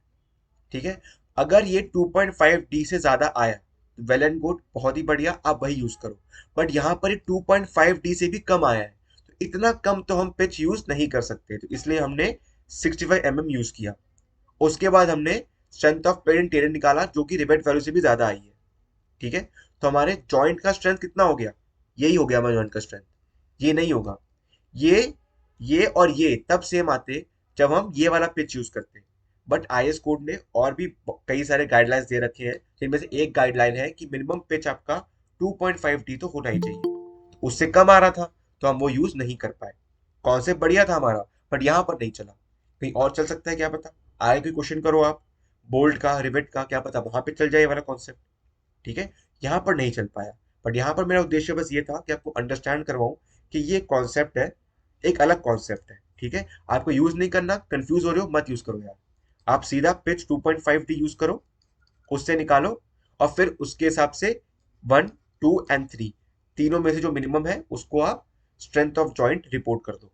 ठीक है, अगर ये 2.5 डी से ज्यादा आया, वेल एंड गुड, बहुत ही बढ़िया, आप वही यूज करो। बट यहाँ पर ये 2.5 डी से भी कम आया है, तो इतना कम तो हम पिच यूज नहीं कर सकते, तो इसलिए हमने 65 यूज किया। उसके बाद हमने स्ट्रेंथ ऑफ पेरेंट टेरेंट निकाला जो कि रिवेट वैल्यू से भी ज्यादा आई है। ठीक है, तो हमारे जॉइंट का स्ट्रेंथ कितना हो गया, यही हो गया हमारे जॉइंट का स्ट्रेंथ। ये नहीं होगा, ये ये और ये तब सेम आते जब हम ये वाला पिच यूज करते। बट आईएस कोड ने और भी कई सारे गाइडलाइंस दे रखे हैं, जिनमें से एक गाइडलाइन है कि मिनिमम पिच आपका 2.5 डी तो होना ही चाहिए। तो उससे कम आ रहा था, तो हम वो यूज नहीं कर पाए। कॉन्सेप्ट बढ़िया था हमारा, बट यहाँ पर नहीं चला, कहीं और चल सकता है क्या पता। आगे कोई क्वेश्चन करो आप, बोल्ट का, रिवेट का, क्या पता वहां पे चल जाए ये वाला कॉन्सेप्ट। ठीक है, यहाँ पर नहीं चल पाया। बट यहाँ पर मेरा उद्देश्य बस ये था कि आपको अंडरस्टैंड करवाऊं कि ये कॉन्सेप्ट है, एक अलग कॉन्सेप्ट है। ठीक है, आपको यूज नहीं करना, कंफ्यूज हो रहे हो मत यूज करो यार, आप सीधा पिच 2.5 डी यूज करो, उससे निकालो, और फिर उसके हिसाब से 1, 2 एंड 3 तीनों में से जो मिनिमम है उसको आप स्ट्रेंथ ऑफ जॉइंट रिपोर्ट कर दो।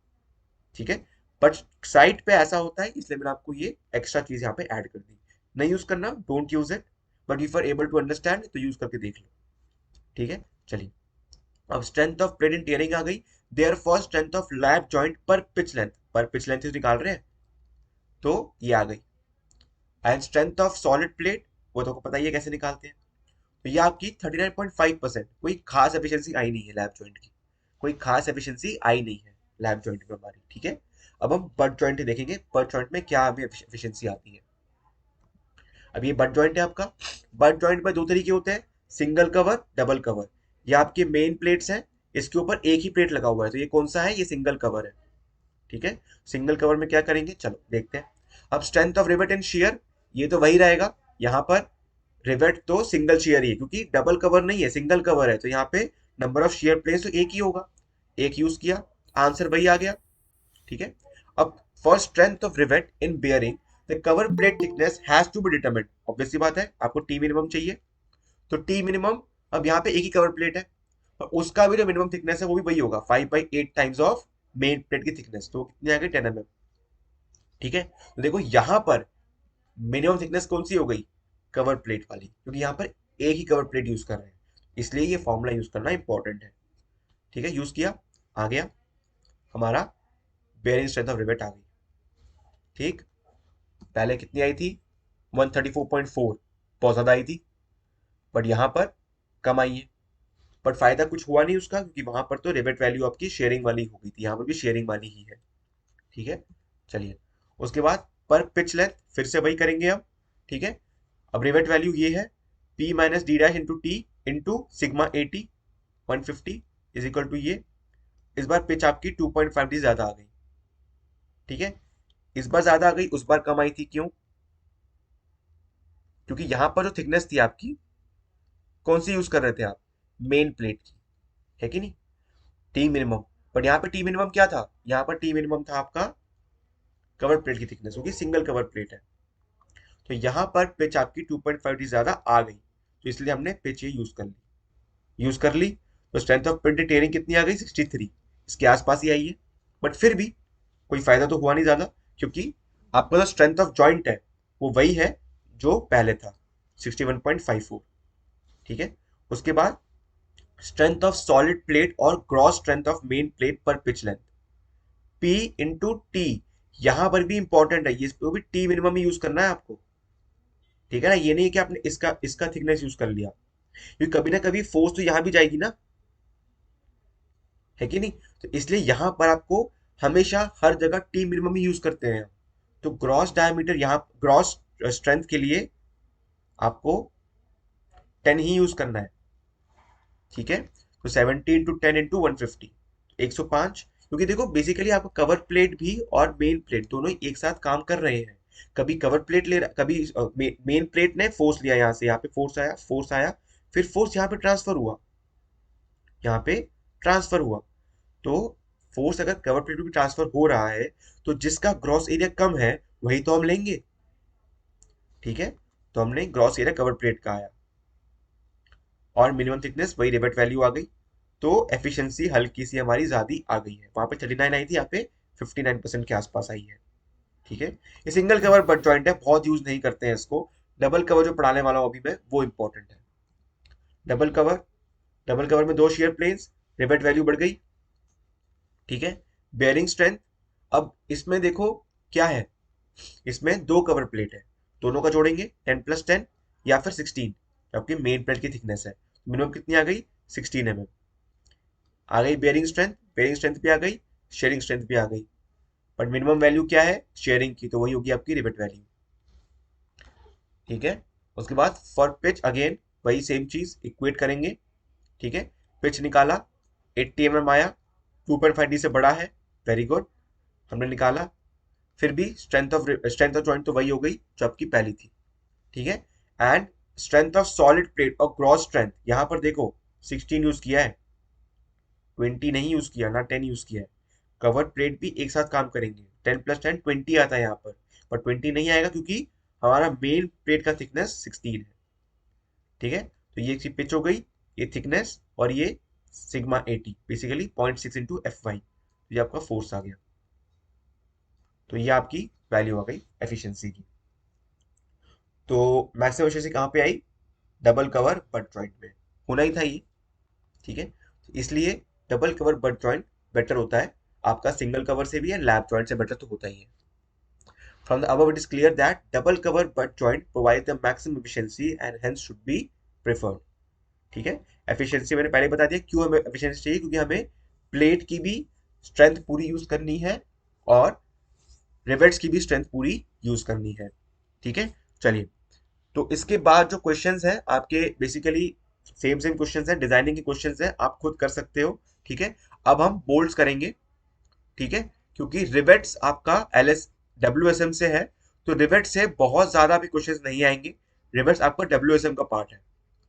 ठीक है, बट साइट पे ऐसा होता है, इसलिए मैंने आपको ये एक्स्ट्रा चीज यहाँ पे ऐड कर दी। नहीं यूज करना, don't use it, but if are able to understand तो यूज करके देख लो। ठीक है, चलिए, अब strength of plate in tearing आ गई। Therefore strength of lap joint पर पिच लेंथ निकाल रहे हैं, तो ये आ गई। And strength of solid plate, वो तो आपको पता ही है कैसे निकालते हैं। तो ये आपकी 39.5%, कोई खास एफिशिएंसी आई नहीं है लैप जॉइंट की, कोई खास एफिशिएंसी आई नहीं है लैप जॉइंट में हमारी। ठीक है, अब हम बट जॉइंट देखेंगे, बट जॉइंट में क्या हमें एफिशिएंसी आती है। अब ये बट जॉइंट है आपका, बट जॉइंट में दो तरीके होते हैं, सिंगल कवर, डबल कवर। ये आपके मेन प्लेट्स हैं, इसके ऊपर एक ही प्लेट लगा हुआ है, तो ये कौन सा है, ये सिंगल कवर है। ठीक है, सिंगल कवर में क्या करेंगे, चलो देखते हैं। अब strength of rivet and shear, ये तो वही रहेगा, यहाँ पर रिवेट तो सिंगल शियर ही है, क्योंकि डबल कवर नहीं है, सिंगल कवर है, तो यहाँ पे नंबर ऑफ शियर प्लेन्स तो एक ही होगा, एक यूज किया, आंसर वही आ गया। ठीक है, अब for strength of rivet in bearing the cover plate thickness has to be determined, obvious सी बात है, आपको टी मिनिमम चाहिए। तो टी मिनिमम, अब यहाँ पे एक ही कवर प्लेट है, और उसका भी जो मिनिमम थिकनेस है वो भी वही होगा, 5/8 टाइम्स ऑफ मेन प्लेट की थिकनेस, तो कितनी आ गई, 10 mm। ठीक है, तो देखो यहाँ पर मिनिमम थिकनेस कौन सी हो गई, कवर प्लेट वाली, क्योंकि यहाँ पर एक ही कवर प्लेट यूज कर रहे हैं, इसलिए ये फॉर्मूला यूज करना इंपॉर्टेंट है। ठीक है, यूज किया, आ गया हमारा बेयरिंग स्ट्रेंथ ऑफ रिवेट आ गई। ठीक, पहले कितनी आई थी 134.4, बहुत ज्यादा आई थी, बट यहाँ पर कम आई है। बट फायदा कुछ हुआ नहीं उसका, क्योंकि वहां पर तो रिवेट वैल्यू आपकी शेयरिंग वाली हो गई थी, यहाँ पर भी शेयरिंग वाली ही है। ठीक है, चलिए उसके बाद पर पिच लेंथ फिर से वही करेंगे हम। ठीक है, अब रिवेट वैल्यू ये है P minus D dash into T into sigma 80 150 is equal to ये। इस बार पिच आपकी 2.5 ज्यादा आ गई। ठीक है, इस बार ज्यादा आ गई, उस बार कम आई थी, क्यों? क्योंकि यहां पर जो थिकनेस थी आपकी, कौन सी यूज कर रहे थे आप? मेन प्लेट की, है कि नहीं, टी मिनिमम। बट यहाँ पे टी मिनिमम क्या था? यहाँ पर टी मिनिमम था आपका कवर प्लेट की थिकनेस, क्योंकि सिंगल कवर प्लेट है। तो यहाँ पर पिच आपकी 2.5 ज्यादा आ गई, तो इसलिए हमने पिच ये यूज कर ली। तो स्ट्रेंथ ऑफ प्रिंटेड टेयरिंग कितनी आ गई? 63, इसके आसपास ही आई है। बट फिर भी कोई फायदा तो हुआ नहीं ज्यादा, क्योंकि आपका जो स्ट्रेंथ ऑफ जॉइंट है वो वही है जो पहले था, 61.54। ठीक है, उसके बाद स्ट्रेंथ ऑफ सॉलिड प्लेट और gross strength of main plate पर pitch length, P into T. यहां पर भी इंपॉर्टेंट है, ये इसको भी टी मिनिमम ही यूज करना है आपको। ठीक है ना, ये नहीं कि आपने इसका इसका थिकनेस यूज कर लिया, क्योंकि कभी ना कभी फोर्स तो यहां भी जाएगी ना, है कि नहीं। तो इसलिए यहां पर आपको हमेशा हर जगह टी मिनिमम ही यूज करते हैं। तो ग्रॉस डायमीटर, यहाँ ग्रॉस स्ट्रेंथ के लिए आपको 10 ही यूज करना है। ठीक है, तो 70 इंटू 10 इंटू 150, 105। क्योंकि देखो बेसिकली आपका कवर प्लेट भी और मेन प्लेट दोनों ही एक साथ काम कर रहे हैं। कभी कवर प्लेट ले कभी मेन प्लेट ने फोर्स लिया, यहाँ से यहाँ पे फोर्स आया, फिर फोर्स यहाँ पे ट्रांसफर हुआ, यहाँ पे ट्रांसफर हुआ। तो फोर्स अगर कवर प्लेट में भी ट्रांसफर हो रहा है, तो जिसका ग्रॉस एरिया कम है वही तो हम लेंगे। ठीक है, तो हमने ग्रॉस एरिया कवर प्लेट का आया, और मिनिमम थिकनेस वही रिवेट वैल्यू आ गई। तो एफिशिएंसी हल्की सी हमारी ज्यादा आ गई है, वहां पे 39 आई थी, यहाँ पे 59% के आसपास आई है। ठीक है, ये सिंगल कवर बट जॉइंट है, बहुत यूज नहीं करते हैं इसको। डबल कवर जो पढ़ाने वाला हूँ अभी मैं, वो इंपॉर्टेंट है। डबल कवर, डबल कवर में दो शेयर प्लेन्स, रिवेट वैल्यू बढ़ गई। ठीक है, बेयरिंग स्ट्रेंथ, अब इसमें देखो क्या है, इसमें दो कवर प्लेट है, दोनों का जोड़ेंगे 10+10 या फिर 16, आपकी मेन प्लेट की थिकनेस है। मिनिमम कितनी आ गई? 16 mm आ गई। बेयरिंग स्ट्रेंथ भी आ गई, शेयरिंग स्ट्रेंथ भी आ गई। बट मिनिमम वैल्यू क्या है शेयरिंग की? तो वही होगी आपकी रिवेट वैल्यू। ठीक है, उसके बाद फॉर पिच अगेन वही सेम चीज इक्वेट करेंगे। ठीक है, पिच निकाला, 80 mm आया, 2.5D से बड़ा है, वेरी गुड, हमने निकाला। फिर भी स्ट्रेंथ ऑफ जॉइंट तो वही हो गई जो आपकी पहली थी। ठीक है, and strength of solid plate और ग्रॉस स्ट्रेंथ, यहां पर देखो 16 यूज किया है, 20 नहीं यूज किया ना, 10 यूज किया है। कवर प्लेट भी एक साथ काम करेंगे, 10+10 20 आता है यहाँ पर, पर 20 नहीं आएगा क्योंकि हमारा मेन प्लेट का थिकनेस 16 है। ठीक है, तो ये पिच हो गई, ये थिकनेस, और ये सिग्मा 80 बेसिकली 0.6 इंटू FY, ये आपका फोर्स आ गया। तो ये आपकी वैल्यू आ गई एफिशिएंसी की। तो मैक्सिमम एफिशिएंसी कहाँ पे आई? डबल कवर बट जॉइंट में होना ही था ये। ठीक है, तो इसलिए double cover butt joint better होता है आपका सिंगल कवर से भी है, लैप जॉइंट से बेटर तो होता ही है। From the above, it is clear that double cover butt joint provides the maximum efficiency and hence should be preferred. ठीक है, एफिशिएंसी मैंने पहले बता दिया क्यों हमें एफिशिएंसी चाहिए, क्योंकि हमें प्लेट की भी स्ट्रेंथ पूरी यूज करनी है और रिवेट्स की भी स्ट्रेंथ पूरी यूज करनी है। ठीक है, चलिए, तो इसके बाद जो क्वेश्चंस हैं आपके बेसिकली सेम सेम क्वेश्चंस हैं, डिजाइनिंग के क्वेश्चंस हैं, आप खुद कर सकते हो। ठीक है, अब हम बोल्ट्स करेंगे। ठीक है, क्योंकि रिवेट्स आपका WSM से है, तो रिवेट से बहुत ज्यादा भी क्वेश्चंस नहीं आएंगे, रिवेट्स आपका WSM का पार्ट है।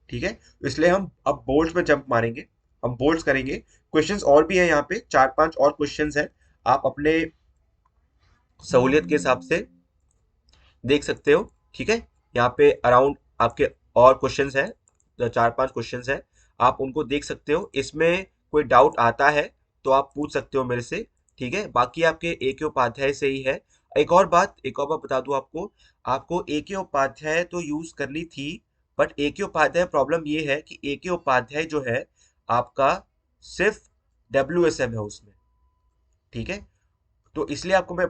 ठीक है, तो इसलिए हम अब बोल्ट्स में जंप मारेंगे, हम बोल्ट्स करेंगे। क्वेश्चंस और भी हैं यहाँ पे, 4-5 और क्वेश्चंस हैं, आप अपने सहूलियत के हिसाब से देख सकते हो। ठीक है, यहाँ पे अराउंड आपके और क्वेश्चंस हैं, 4-5 क्वेश्चंस हैं, आप उनको देख सकते हो। इसमें कोई डाउट आता है तो आप पूछ सकते हो मेरे से। ठीक है, बाकी आपके AK उपाध्याय से ही है, एक और बात बता दूं आपको, आपको ए के उपाध्याय तो यूज करनी थी, बट ए के उपाध्याय प्रॉब्लम ये है कि ए के उपाध्याय जो है आपका सिर्फ WSM है उसमें, ठीक है। तो इसलिए आपको मैं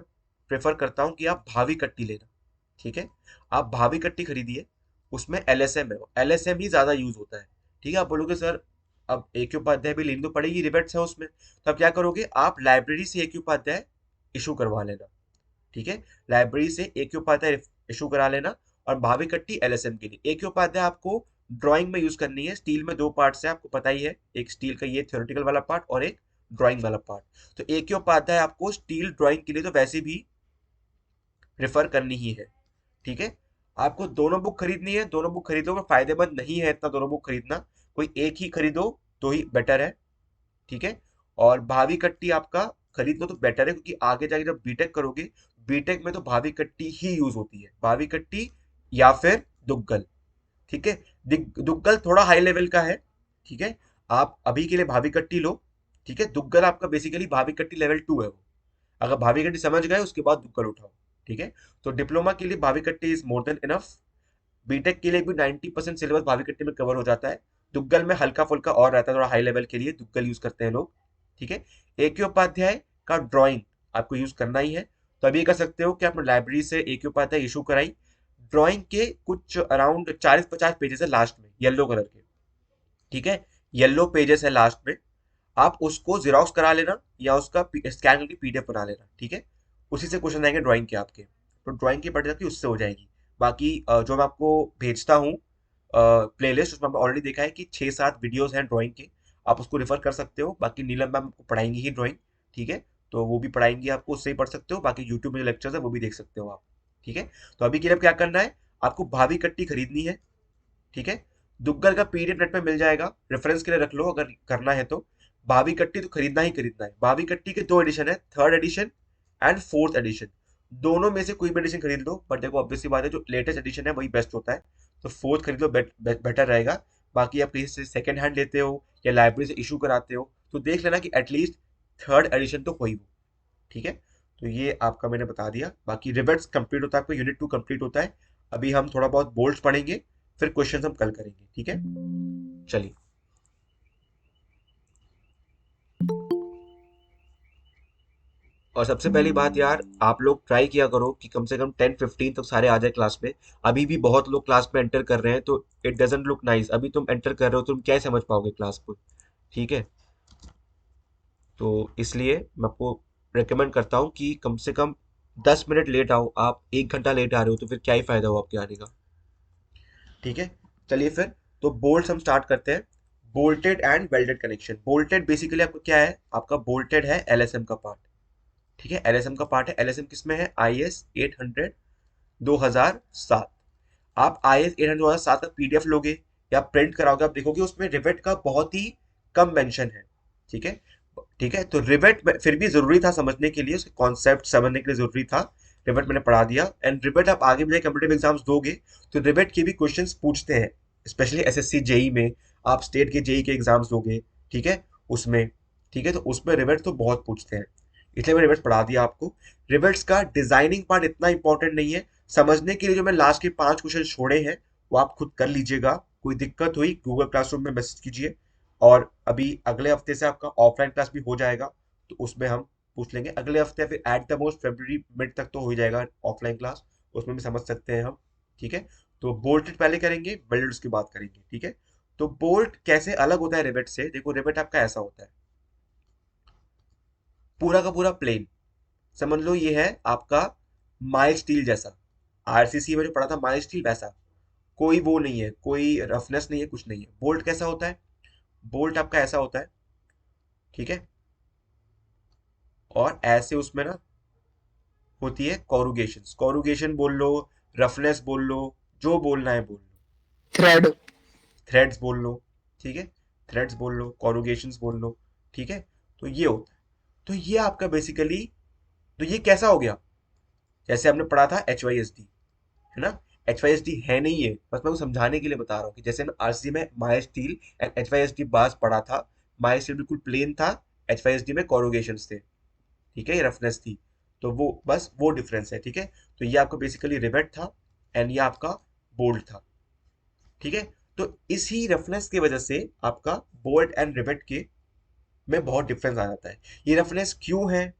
प्रेफर करता हूँ कि आप भावी कट्टी लेना, ठीक है। आप भावी कट्टी खरीदिए, उसमें LSM है, LSM ही ज्यादा यूज होता है, ठीक है। आप बोलोगे सर अब ए के उपाध्याय भी लेनी तो पड़ेगी, रिवेट्स है उसमें, तो आप क्या करोगे, आप लाइब्रेरी से ए के उपाध्याय इशू करवा लेना, ठीक है। लाइब्रेरी से ए के उपाध्याय इशू करा लेना, और भावी कट्टी LSM के लिए। ए के उपाध्याय आपको ड्राइंग में यूज करनी है, स्टील में दो पार्ट्स है आपको पता ही है, एक स्टील का ये थ्योरेटिकल वाला पार्ट और एक ड्राइंग वाला पार्ट। तो ए के उपाध्याय आपको स्टील ड्राइंग के लिए तो वैसे भी रेफर करनी ही है, ठीक है। आपको दोनों बुक खरीदनी है, दोनों बुक खरीदोगे फायदेमंद नहीं है इतना दोनों बुक खरीदना, कोई एक ही खरीदो तो ही बेटर है, ठीक है। और भावी कट्टी आपका खरीद लो तो बेटर है, क्योंकि आगे जाके जब बीटेक करोगे, बीटेक में तो भावी कट्टी ही यूज होती है, भावी कट्टी या फिर दुग्गल, ठीक है। दुग्गल थोड़ा हाई लेवल का है, ठीक है। आप अभी के लिए भावी कट्टी लो, ठीक है। दुग्गल आपका बेसिकली भावी कट्टी लेवल 2 है वो, अगर भावी कट्टी समझ गए उसके बाद दुग्गल उठाओ, ठीक है। तो डिप्लोमा के लिए Bhavikatti is more than enough, BTech के लिए भी 90% सिलेबस भावी कट्टी में कवर हो जाता है। दुग्गल में हल्का फुल्का और रहता है, थोड़ा हाई लेवल के लिए दुग्गल यूज करते हैं लोग, ठीक है। ए के उपाध्याय का ड्राइंग आपको यूज करना ही है, तो अभी ये कर सकते हो कि आपने लाइब्रेरी से ए के उपाध्याय इशू कराई, ड्राइंग के कुछ अराउंड 40-50 पेजेस है लास्ट में येलो कलर के, ठीक है। येलो पेजेस है लास्ट में, आप उसको जेरोक्स करा लेना या उसका स्कैन करके PDF बना लेना, ठीक है। उसी से क्वेश्चन आएंगे ड्राइंग के आपके, तो ड्राइंग की पढ़ जाती उससे हो जाएगी। बाकी जो मैं आपको भेजता हूँ प्लेलिस्ट, उसमें आपने ऑलरेडी देखा है कि 6-7 वीडियोस हैं ड्राइंग के, आप उसको रेफर कर सकते हो। बाकी नीलम मैम आपको पढ़ाएंगी ही ड्राइंग, ठीक है, तो वो भी पढ़ाएंगी आपको, उससे ही पढ़ सकते हो। बाकी यूट्यूब में जो लेक्चर्स है वो भी देख सकते हो आप, ठीक है। तो अभी के लिए क्या करना है, आपको भावी कट्टी खरीदनी है, ठीक है। दुग्गल का PDF नेट पे मिल जाएगा, रेफरेंस के लिए रख लो अगर करना है तो। भावी कट्टी तो खरीदना ही खरीदना है। भावी कट्टी के 2 एडिशन है, 3rd addition and 4th addition, दोनों में से कोई भी एडिशन खरीद लो, बट देखो ऑब्वियसली बात है जो लेटेस्ट एडिशन है वही बेस्ट होता है, तो फोर्थ खरीद लो, बेटर रहेगा। बाकी आप कहीं से सेकंड हैंड लेते हो या लाइब्रेरी से इशू कराते हो तो देख लेना कि एटलीस्ट 3rd एडिशन तो हो ही वो, ठीक है। तो ये आपका मैंने बता दिया। बाकी रिवेट्स कंप्लीट होता है, आपका यूनिट 2 कंप्लीट होता है। अभी हम थोड़ा बहुत बोल्ट्स पढ़ेंगे, फिर क्वेश्चंस हम कल करेंगे, ठीक है। चलिए, और सबसे पहली बात यार, आप लोग ट्राई किया करो कि कम से कम 10-15 तक सारे आ जाए क्लास में। अभी भी बहुत लोग क्लास में एंटर कर रहे हैं, तो इट डजेंट लुक नाइस। अभी तुम एंटर कर रहे हो, तुम क्या समझ पाओगे क्लास को, ठीक है। तो इसलिए मैं आपको रेकमेंड करता हूँ कि कम से कम 10 मिनट लेट आओ। आप 1 घंटा लेट आ रहे हो तो फिर क्या ही फायदा हो आपके आने का, ठीक है। चलिए फिर, तो बोल्ट हम स्टार्ट करते हैं। Bolted and welded connection. Bolted basically आपका क्या है, आपका बोल्टेड है LSM का पार्ट, ठीक है। LSM का पार्ट है। LSM किस में है, IS 800 2007। आप IS 800 2007 का PDF लोगे या प्रिंट कराओगे, आप देखोगे उसमें रिवेट का बहुत ही कम मेंशन है, ठीक है। ठीक है, तो रिवेट फिर भी जरूरी था समझने के लिए, उसके कॉन्सेप्ट समझने के लिए जरूरी था। रिवेट मैंने पढ़ा दिया, एंड रिवेट आप आगे भी कम्पिटेटिव एग्जाम्स दोगे तो रिवेट के भी क्वेश्चंस पूछते हैं, स्पेशली SSC जेई में। आप स्टेट के जेई के एग्जाम्स दोगे, ठीक है, उसमें, ठीक है, तो उसमें रिवेट तो बहुत पूछते हैं, इसलिए मैंने रिवेट्स पढ़ा दिया आपको। रिवेट्स का डिजाइनिंग पार्ट इतना इंपॉर्टेंट नहीं है, समझने के लिए जो मैं लास्ट के 5 क्वेश्चन छोड़े हैं वो आप खुद कर लीजिएगा। कोई दिक्कत हुई गूगल क्लासरूम में मैसेज कीजिए, और अभी अगले हफ्ते से आपका ऑफलाइन क्लास भी हो जाएगा, तो उसमें हम पूछ लेंगे अगले हफ्ते, फिर at the most February mid तक तो हो ही जाएगा ऑफलाइन क्लास, उसमें भी समझ सकते हैं हम, ठीक है। तो बोल्टेड पहले करेंगे, वेल्डेड उसकी बात करेंगे, ठीक है। तो बोल्ट कैसे अलग होता है रिवेट से, देखो रिवेट आपका ऐसा होता है, पूरा का पूरा प्लेन, समझ लो ये है आपका माइल स्टील जैसा, RCC में जो पढ़ा था माइल स्टील वैसा, कोई वो नहीं है, कोई रफनेस नहीं है, कुछ नहीं है। बोल्ट कैसा होता है, बोल्ट आपका ऐसा होता है, ठीक है, और ऐसे उसमें ना होती है कॉरुगेशन, कॉरुगेशन बोल लो, रफनेस बोल लो, जो बोलना है बोल लो, थ्रेड। थ्रेड्स बोल लो, ठीक है, थ्रेड्स बोल लो, कॉरुगेशंस बोल लो, ठीक है। तो ये होता है, तो ये आपका बेसिकली, तो ये कैसा हो गया, जैसे हमने पढ़ा था HYSD, है ना। HYSD है नहीं है, बस मैं वो समझाने के लिए बता रहा हूँ कि जैसे मैं RC में माई स्टील एंड HYSD बास पढ़ा था, माई स्टील बिल्कुल प्लेन था, HYSD में कॉरुगेशंस थे, ठीक है, ये रफनेस थी। तो वो बस वो डिफरेंस है, ठीक है। तो ये आपका बेसिकली रिवेट था एंड ये आपका बोल्ट था, ठीक है। तो इसी रफनेस की वजह से आपका बोल्ट एंड रिवेट के में बहुत डिफरेंस आ जाता है। ये रफनेस क्यों है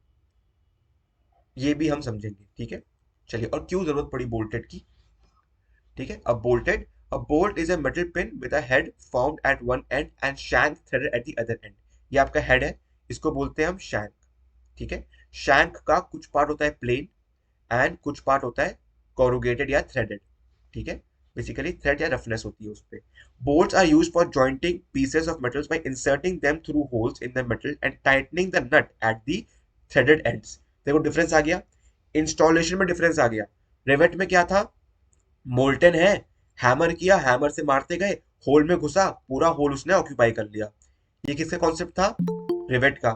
ये भी हम समझेंगे, ठीक है। चलिए, और क्यों जरूरत पड़ी बोल्टेड की, ठीक है। अब bolted, a bolt is a metal pin with a head formed at one and and shank threaded at the other and. ये आपका हेड है, इसको बोलते हैं हम शैंक, ठीक है। शैंक का कुछ पार्ट होता है प्लेन एंड कुछ पार्ट होता है कोरुगेटेड या थ्रेडेड, ठीक है। बेसिकली थ्रेड या रफनेस होती है उस पे। Bolts are used for jointing pieces of metals by inserting them through holes in the metal and tightening the nut at the threaded ends. देखो डिफरेंस आ गया, इंस्टॉलेशन में डिफरेंस आ गया। रिवेट में क्या था, मोल्टन है, हैमर किया, हैमर से मारते गए, होल में घुसा, पूरा होल उसने ऑक्यूपाई कर लिया। ये किसका कॉन्सेप्ट था, रिवेट का।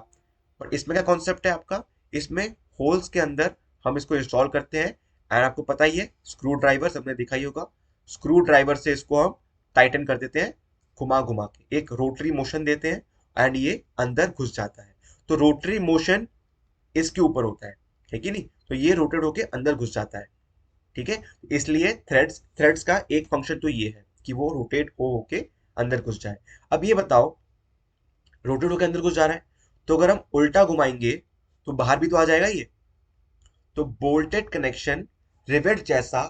और इसमें क्या कॉन्सेप्ट है आपका, इसमें होल्स के अंदर हम इसको इंस्टॉल करते हैं एंड आपको पता ही है स्क्रू ड्राइवर सबने दिखा ही होगा, स्क्रू ड्राइवर से इसको हम टाइटन कर देते हैं, घुमा घुमा के एक रोटरी मोशन देते हैं एंड ये अंदर घुस जाता है। तो रोटरी मोशन इसके ऊपर होता है कि नहीं, तो ये रोटेट होके अंदर घुस जाता है, ठीक है। इसलिए थ्रेड्स थ्रेड्स का एक फंक्शन तो ये है कि वो रोटेट हो होके अंदर घुस जाए। अब ये बताओ, रोटेट होके अंदर घुस जा रहा है, तो अगर हम उल्टा घुमाएंगे तो बाहर भी तो आ जाएगा ये। तो बोल्टेड कनेक्शन रिवेट जैसा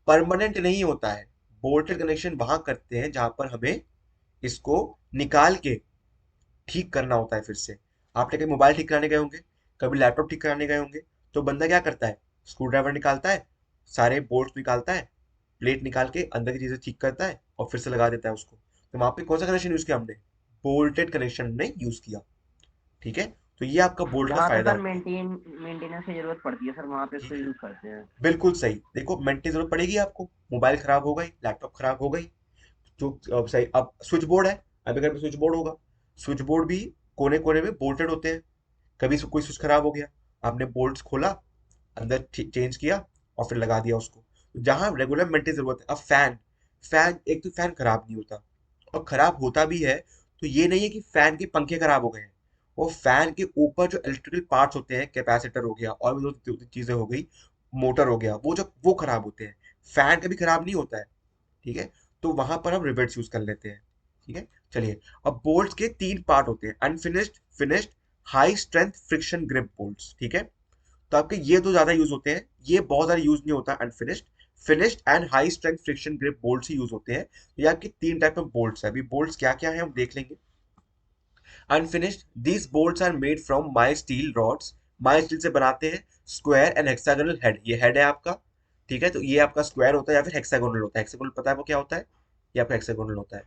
परमानेंट नहीं होता है। बोल्टेड कनेक्शन वहां करते हैं जहां पर हमें इसको निकाल के ठीक करना होता है फिर से। आपने कभी मोबाइल ठीक कराने गए होंगे, कभी लैपटॉप ठीक कराने गए होंगे, तो बंदा क्या करता है, स्क्रू ड्राइवर निकालता है, सारे बोल्ट निकालता है, प्लेट निकाल के अंदर की चीजें ठीक करता है और फिर से लगा देता है उसको। तो वहां पे कौन सा कनेक्शन यूज किया हमने, बोल्टेड कनेक्शन ने यूज किया, ठीक है। तो ये आपका बोल्ट का जहाँ पे फायदा सर होता है। मेंटेनेंस की जरूरत पड़ती है सर, वहाँ पे इसको यूज करते हैं। बिल्कुल सही, देखो मेंटेन जरूरत पड़ेगी आपको, मोबाइल खराब हो गई, लैपटॉप खराब हो गई, जो अब सही, अब स्विच बोर्ड है, अभी घर में स्विच बोर्ड होगा, स्विच बोर्ड भी कोने कोने में बोल्टेड होते हैं। कभी कोई स्विच खराब हो गया, आपने बोल्ट खोला, अंदर चेंज किया और फिर लगा दिया उसको। तो जहां रेगुलर मेंटेन जरूरत है, अब फैन, फैन एक तो फैन खराब नहीं होता, और खराब होता भी है तो ये नहीं है कि फैन के पंखे खराब हो गए हैं, वो फैन के ऊपर जो इलेक्ट्रिकल पार्ट्स होते हैं, कैपेसिटर हो गया और भी दो चीजें हो गई, मोटर हो गया, वो जब वो खराब होते हैं, फैन कभी खराब नहीं होता है, ठीक है। तो वहां पर हम रिवेट्स यूज कर लेते हैं, ठीक है। चलिए, अब बोल्ट्स के तीन पार्ट होते हैं, unfinished, finished, high strength friction grip bolts, ठीक है। तो आपके ये दो ज्यादा यूज होते हैं, ये बहुत ज्यादा यूज नहीं होता unfinished. Finished and high strength friction grip bolts ही यूज होते हैं। तो ये आपके तीन टाइप में बोल्ट्स है, अभी बोल्ट्स क्या क्या है हम देख लेंगे। Unfinished, these bolts are made from my steel rods, my steel से बनाते हैं, स्क्वायर एंड हेक्सागोनल हेड, ये हेड है आपका, ठीक है। तो ये आपका स्क्वायर होता है या फिर हेक्सागोनल होता है, हेक्सागोनल पता है वो क्या होता है, ये आपका हेक्सागोनल होता है,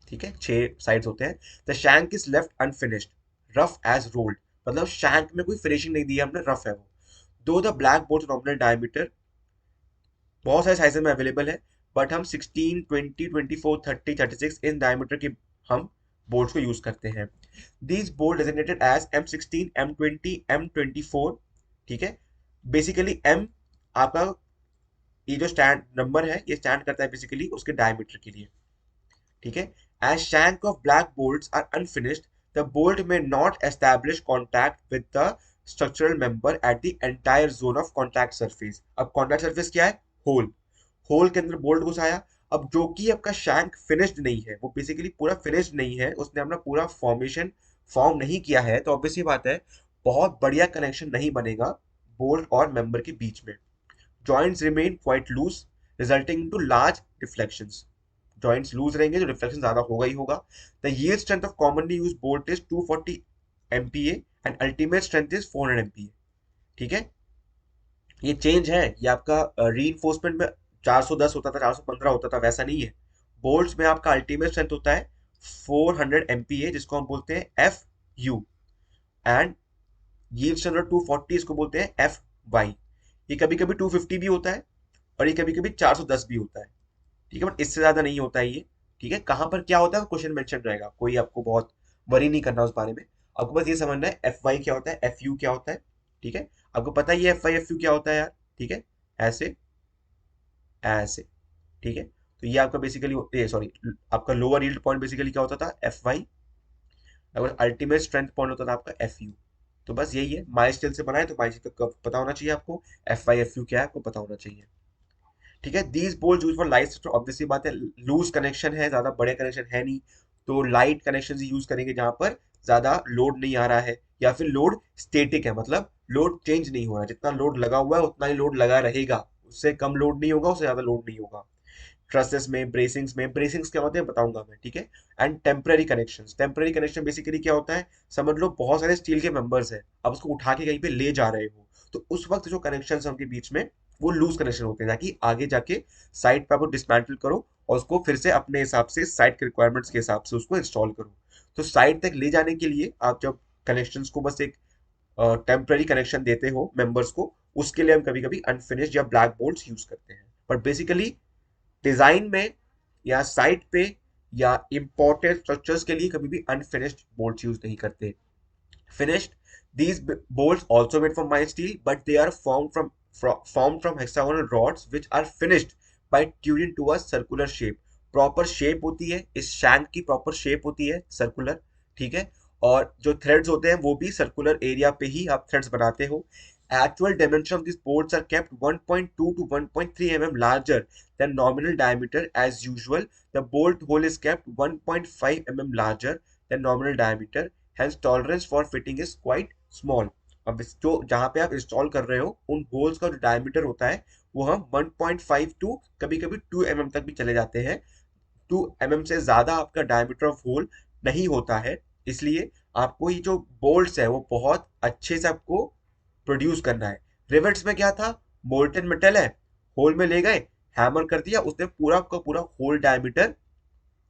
ठीक है, 6 साइड्स होते हैं। The shank is left unfinished, rough as rolled, मतलब शैंक में कोई फिनिशिंग नहीं दी है हमने, रफ है वो। दो the black bolt nominal diameter, बहुत सारे साइज में अवेलेबल है, बट हम 16, 20, 24, 30, 36 इन डायमीटर के हम बोल्ट्स को यूज करते हैं। These bolt designated as M16, M20, M24, ठीक है। बेसिकली M आपका ये जो स्टैंड नंबर है, ये स्टैंड करता है बेसिकली उसके डायमीटर के लिए, ठीक है। As shank of black bolts are unfinished, the bolt may not establish contact with the structural member at the entire zone of contact surface. अब कॉन्टैक्ट सरफेस क्या है, होल, होल के अंदर बोल्ट घुसाया। अब जो कि आपका शैंक फिनिश्ड नहीं है, वो बेसिकली पूरा फिनिश्ड नहीं है, उसने अपना पूरा फॉर्मेशन फॉर्म नहीं किया है, तो ऑब्वियस ही बात है बहुत बढ़िया कनेक्शन नहीं बनेगा बोल्ट और मेंबर के बीच में। Joints remain quite loose, resulting into large deflections, joints loose रहेंगे तो रिफ्लेक्शन ज्यादा होगा ही होगा। The yield strength of commonly used bolt is 240 MPa and ultimate strength is 400 MPa, ठीक है। ये चेंज है, ये आपका रीइंफोर्समेंट में 410 होता था, 415 होता था, वैसा नहीं है। बोल्ट्स में आपका अल्टीमेट स्ट्रेंथ होता है 400 MPa, जिसको हम बोलते हैं FU, एंड यील्ड स्ट्रेंथ 240, इसको बोलते हैं FY। ये कभी कभी 250 भी होता है और ये कभी कभी 410 भी होता है, ठीक है, बट इससे ज्यादा नहीं होता है ये, ठीक है। कहाँ पर क्या होता है क्वेश्चन मेंशन रहेगा, कोई आपको बहुत वरी नहीं करना उस बारे में, आपको बस ये समझना है FY क्या होता है, FU क्या होता है, ठीक है। आपको पता ही है FY FU क्या होता है यार, ठीक है, ऐसे ऐसे, ठीक है। तो ये आपका बेसिकली सॉरी, आपका लोअर यील्ड पॉइंट बेसिकली क्या होता था, FY, अगर अल्टीमेट स्ट्रेंथ पॉइंट होता था आपका FU, तो बस यही है, माइस्टेल से बनाए तो माइस्टेल का पता होना चाहिए आपको, एफ वाई एफ यू क्या है आपको पता होना चाहिए। ठीक है, these bolt use for light system, obviously बात है, लूज कनेक्शन है, ज्यादा बड़े कनेक्शन है नहीं, तो लाइट कनेक्शन यूज करेंगे जहां पर ज्यादा लोड नहीं आ रहा है, या फिर लोड स्टेटिक है, मतलब लोड चेंज नहीं हो रहा है, जितना लोड लगा हुआ है उतना ही लोड लगा रहेगा, उससे कम लोड नहीं होगा, उससे ज्यादा लोड नहीं होगा। ट्रसेस में, ब्रेसिंग्स क्या होते हैं बताऊंगा मैं, ठीक है। And temporary connections, temporary connection basically क्या होता है, समझ लो बहुत सारे स्टील के मेंबर्स हैं, अब उसको उठा के कहीं पे ले जा रहे हो, तो उस वक्त जो कनेक्शन है उनके बीच में वो लूज कनेक्शन होते हैं, ताकि आगे जाके साइट पे आप डिसमेंटल करो और उसको फिर से अपने हिसाब से साइट के रिक्वायरमेंट्स के हिसाब से उसको इंस्टॉल करो। तो साइट तक ले जाने के लिए आप जब कनेक्शंस को बस एक टेम्पररी कनेक्शन देते हो मेंबर्स को, उसके लिए हम कभी कभी अनफिनिश्ड या ब्लैक बोल्ट्स यूज करते हैं, पर बेसिकली डिजाइन में या साइट पे या इंपॉर्टेंट स्ट्रक्चर्स के लिए कभी भी अनफिनिश्ड बोल्ट्स यूज नहीं करते। Finished, these bolts also made from mild steel, but they are formed from hexagonal rods which are finished by tuning to a circular shape. Proper shape होती है, इस शैंक की प्रॉपर शेप होती है सर्कुलर, ठीक है। और जो थ्रेड्स होते हैं वो भी सर्कुलर एरिया पे ही आप थ्रेड्स बनाते हो। Actual dimension of these bolts are kept 1.2 to 1.3 mm larger than nominal diameter as usual. The bolt hole is kept 1.5 mm larger than nominal diameter. Hence tolerance for fitting is quite small. अब जो जहाँ पे आप इंस्टॉल कर रहे हो उन होल्स का जो डायमीटर होता है वो हम 1.5 टू कभी कभी 2 mm तक भी चले जाते हैं। 2 mm से ज्यादा आपका डायमीटर ऑफ होल नहीं होता है, इसलिए आपको ये जो बोल्ट्स है वो बहुत अच्छे से आपको प्रोड्यूस करना है। रिवेट्स में क्या था, मोल्टन मेटल है, होल में ले गए, हैमर कर दिया, उसने पूरा का पूरा होल डायमीटर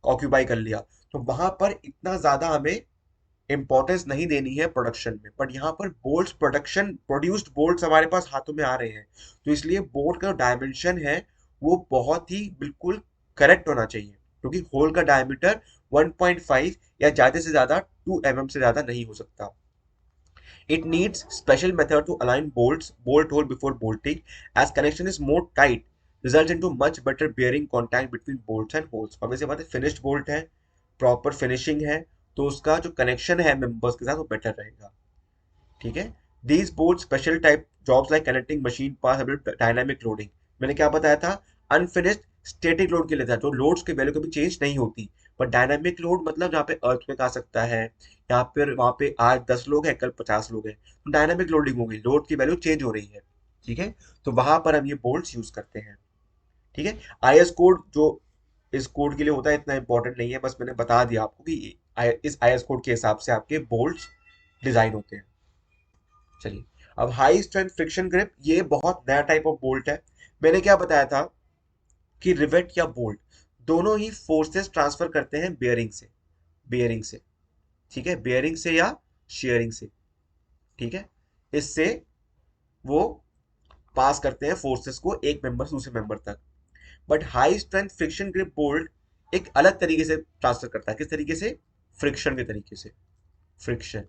ऑक्यूपाई कर लिया, तो वहां पर इतना ज्यादा हमें इंपॉर्टेंस नहीं देनी है प्रोडक्शन में। बट यहाँ पर बोल्ट्स प्रोडक्शन प्रोड्यूस्ड बोल्ट्स हमारे पास हाथों में आ रहे हैं, तो इसलिए बोल्ट का डायमेंशन है वो बहुत ही बिल्कुल करेक्ट होना चाहिए, क्योंकि होल का डायमीटर 1.5 या ज्यादा से ज्यादा 2 mm से ज्यादा नहीं हो सकता। It needs special method to align bolt hole before bolting, as connection is more tight, results into much better bearing contact between bolts and holes। अब ऐसे बात है, फिनिश्ड बोल्ट है, प्रॉपर फिनिशिंग है, तो उसका जो कनेक्शन है मेंबर्स के साथ वो बेटर रहेगा, ठीक है। These board special type jobs like connecting machine parts, dynamic loading, मैंने क्या बताया था, अनफिनिश्ड स्टेटिक लोड के लिए था, जो लोड्स की वैल्यू कभी चेंज नहीं होती, पर डायनामिक लोड मतलब जहाँ पे अर्थक्वेक आ सकता है, या फिर वहां पे आज 10 लोग हैं कल 50 लोग हैं, तो डायनामिक लोडिंग हो गई, लोड की वैल्यू चेंज हो रही है, ठीक है। तो वहां पर हम ये बोल्ट्स यूज करते हैं, ठीक है। आईएस कोड जो इस कोड के लिए होता है इतना इंपॉर्टेंट नहीं है, बस मैंने बता दिया आपको कि इस आईएस कोड के हिसाब से आपके बोल्ट्स डिजाइन होते हैं। चलिए, अब हाई स्ट्रेंथ फ्रिक्शन ग्रिप, ये बहुत नया टाइप ऑफ बोल्ट है। मैंने क्या बताया था कि रिवेट या बोल्ट दोनों ही फोर्सेस ट्रांसफर करते हैं बेयरिंग से, ठीक है, बेयरिंग से या शेयरिंग से, ठीक है। इससे वो पास करते हैं फोर्सेस को एक मेंबर से दूसरे मेंबर तक। But high strength friction grip bolt एक अलग तरीके से ट्रांसफर करता है, किस तरीके से, फ्रिक्शन के तरीके से, फ्रिक्शन,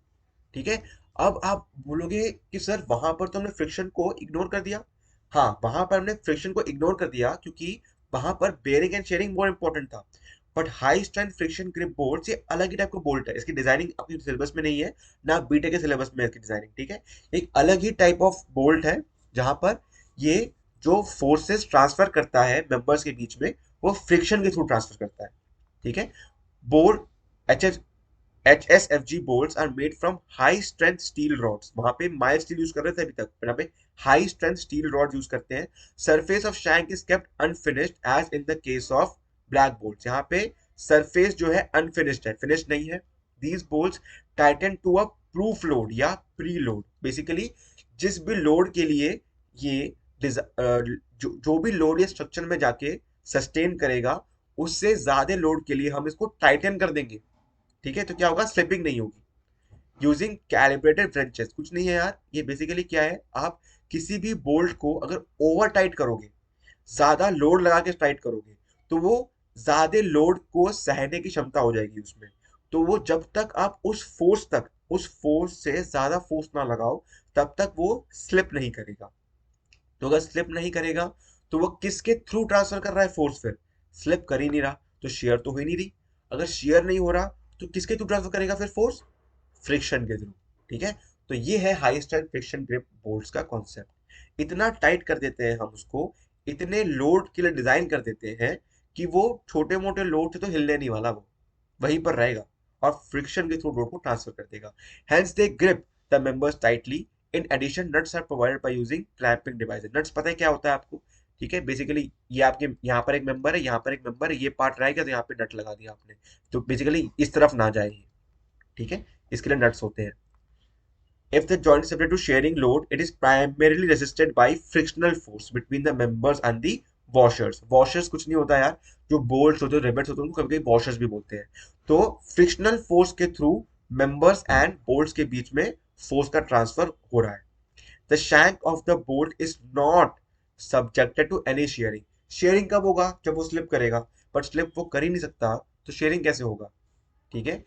ठीक है। अब आप बोलोगे कि सर वहां पर तो हमने फ्रिक्शन को इग्नोर कर दिया। हाँ, वहां पर हमने फ्रिक्शन को इग्नोर कर दिया क्योंकि वहां पर बेयरिंग एंड शेयरिंग बहुत इंपॉर्टेंट था। But high strength friction grip bolt से अलग ही टाइप का बोल्ट है, इसकी डिजाइनिंग अपनी सिलेबस में नहीं है, ना बीटेक के सिलेबस में है इसकी डिजाइनिंग, ठीक है। एक अलग ही टाइप ऑफ बोल्ट है जहां पर ये जो फोर्सेस ट्रांसफर करता है मेंबर्स के बीच में वो फ्रिक्शन के थ्रू ट्रांसफर करता है, ठीक है। Bolt H HSFG bolts are made from high strength steel rods, वहां पे माइल्ड स्टील यूज कर रहे थे अभी तक, यहाँ पे high strength steel rod use करते हैं। Surface of shank is kept unfinished as in the case of black bolts, यहाँ पे सरफेस जो है अनफिनिश्ड है, फिनिश नहीं है। These bolts tighten to a proof load या प्री लोड, बेसिकली जिस भी लोड के लिए ये जो भी लोड ये स्ट्रक्चर में जाके सस्टेन करेगा, उससे ज्यादा लोड के लिए हम इसको टाइटन कर देंगे, ठीक है। तो क्या होगा, स्लिपिंग नहीं होगी। यूजिंग कैलिब्रेटेड फ्रेंचेस, कुछ नहीं है यार, ये बेसिकली क्या है, आप किसी भी बोल्ट को अगर ओवर टाइट करोगे, ज्यादा लोड लगा के टाइट करोगे, तो वो ज्यादा लोड को सहने की क्षमता हो जाएगी उसमें, तो वो जब तक आप उस फोर्स से ज्यादा फोर्स ना लगाओ तब तक वो स्लिप नहीं करेगा। तो अगर स्लिप नहीं करेगा तो वो किसके थ्रू ट्रांसफर कर रहा है फोर्स, फिर स्लिप कर ही नहीं रहा तो शेयर तो हो ही नहीं रही। अगर शेयर नहीं हो रहा तो किसके थ्रू ट्रांसफर करेगा फिर फोर्स, फ्रिक्शन के थ्रू, ठीक है। तो ये है high strength friction grip bolts का कॉन्सेप्ट। इतना टाइट कर देते हैं हम उसको, इतने लोड के लिए डिजाइन कर देते हैं कि वो छोटे मोटे लोड से तो हिलने नहीं वाला, वो वहीं पर रहेगा और फ्रिक्शन के थ्रू लोड को ट्रांसफर कर देगा। Hence they grip the members tightly. In addition nuts are provided by using clamping devices. Nuts पता है क्या होता है आपको? ठीक है, बेसिकली ये आपके यहाँ पर एक मेंबर है, यहाँ पर एक मेंबर है, ये पार्ट रहेगा तो यहाँ पे नट लगा दिया आपने, तो बेसिकली इस तरफ ना जाए ये। ठीक है, इसके लिए नट्स होते हैं। If the joint is subject to sharing load, it is primarily resisted by frictional force between the members and the washers. Washers कुछ नहीं होता यार, जो bolts होते हैं, rivets होते हैं, उनको कभी कभी washers भी बोलते हैं। तो frictional force के थ्रू members and bolts के बीच में force का transfer हो रहा है। The shank of the bolt is not subjected to any shearing. Sharing कब होगा? जब वो स्लिप करेगा, बट स्लिप वो कर ही नहीं सकता, तो शेयरिंग कैसे होगा? ठीक है,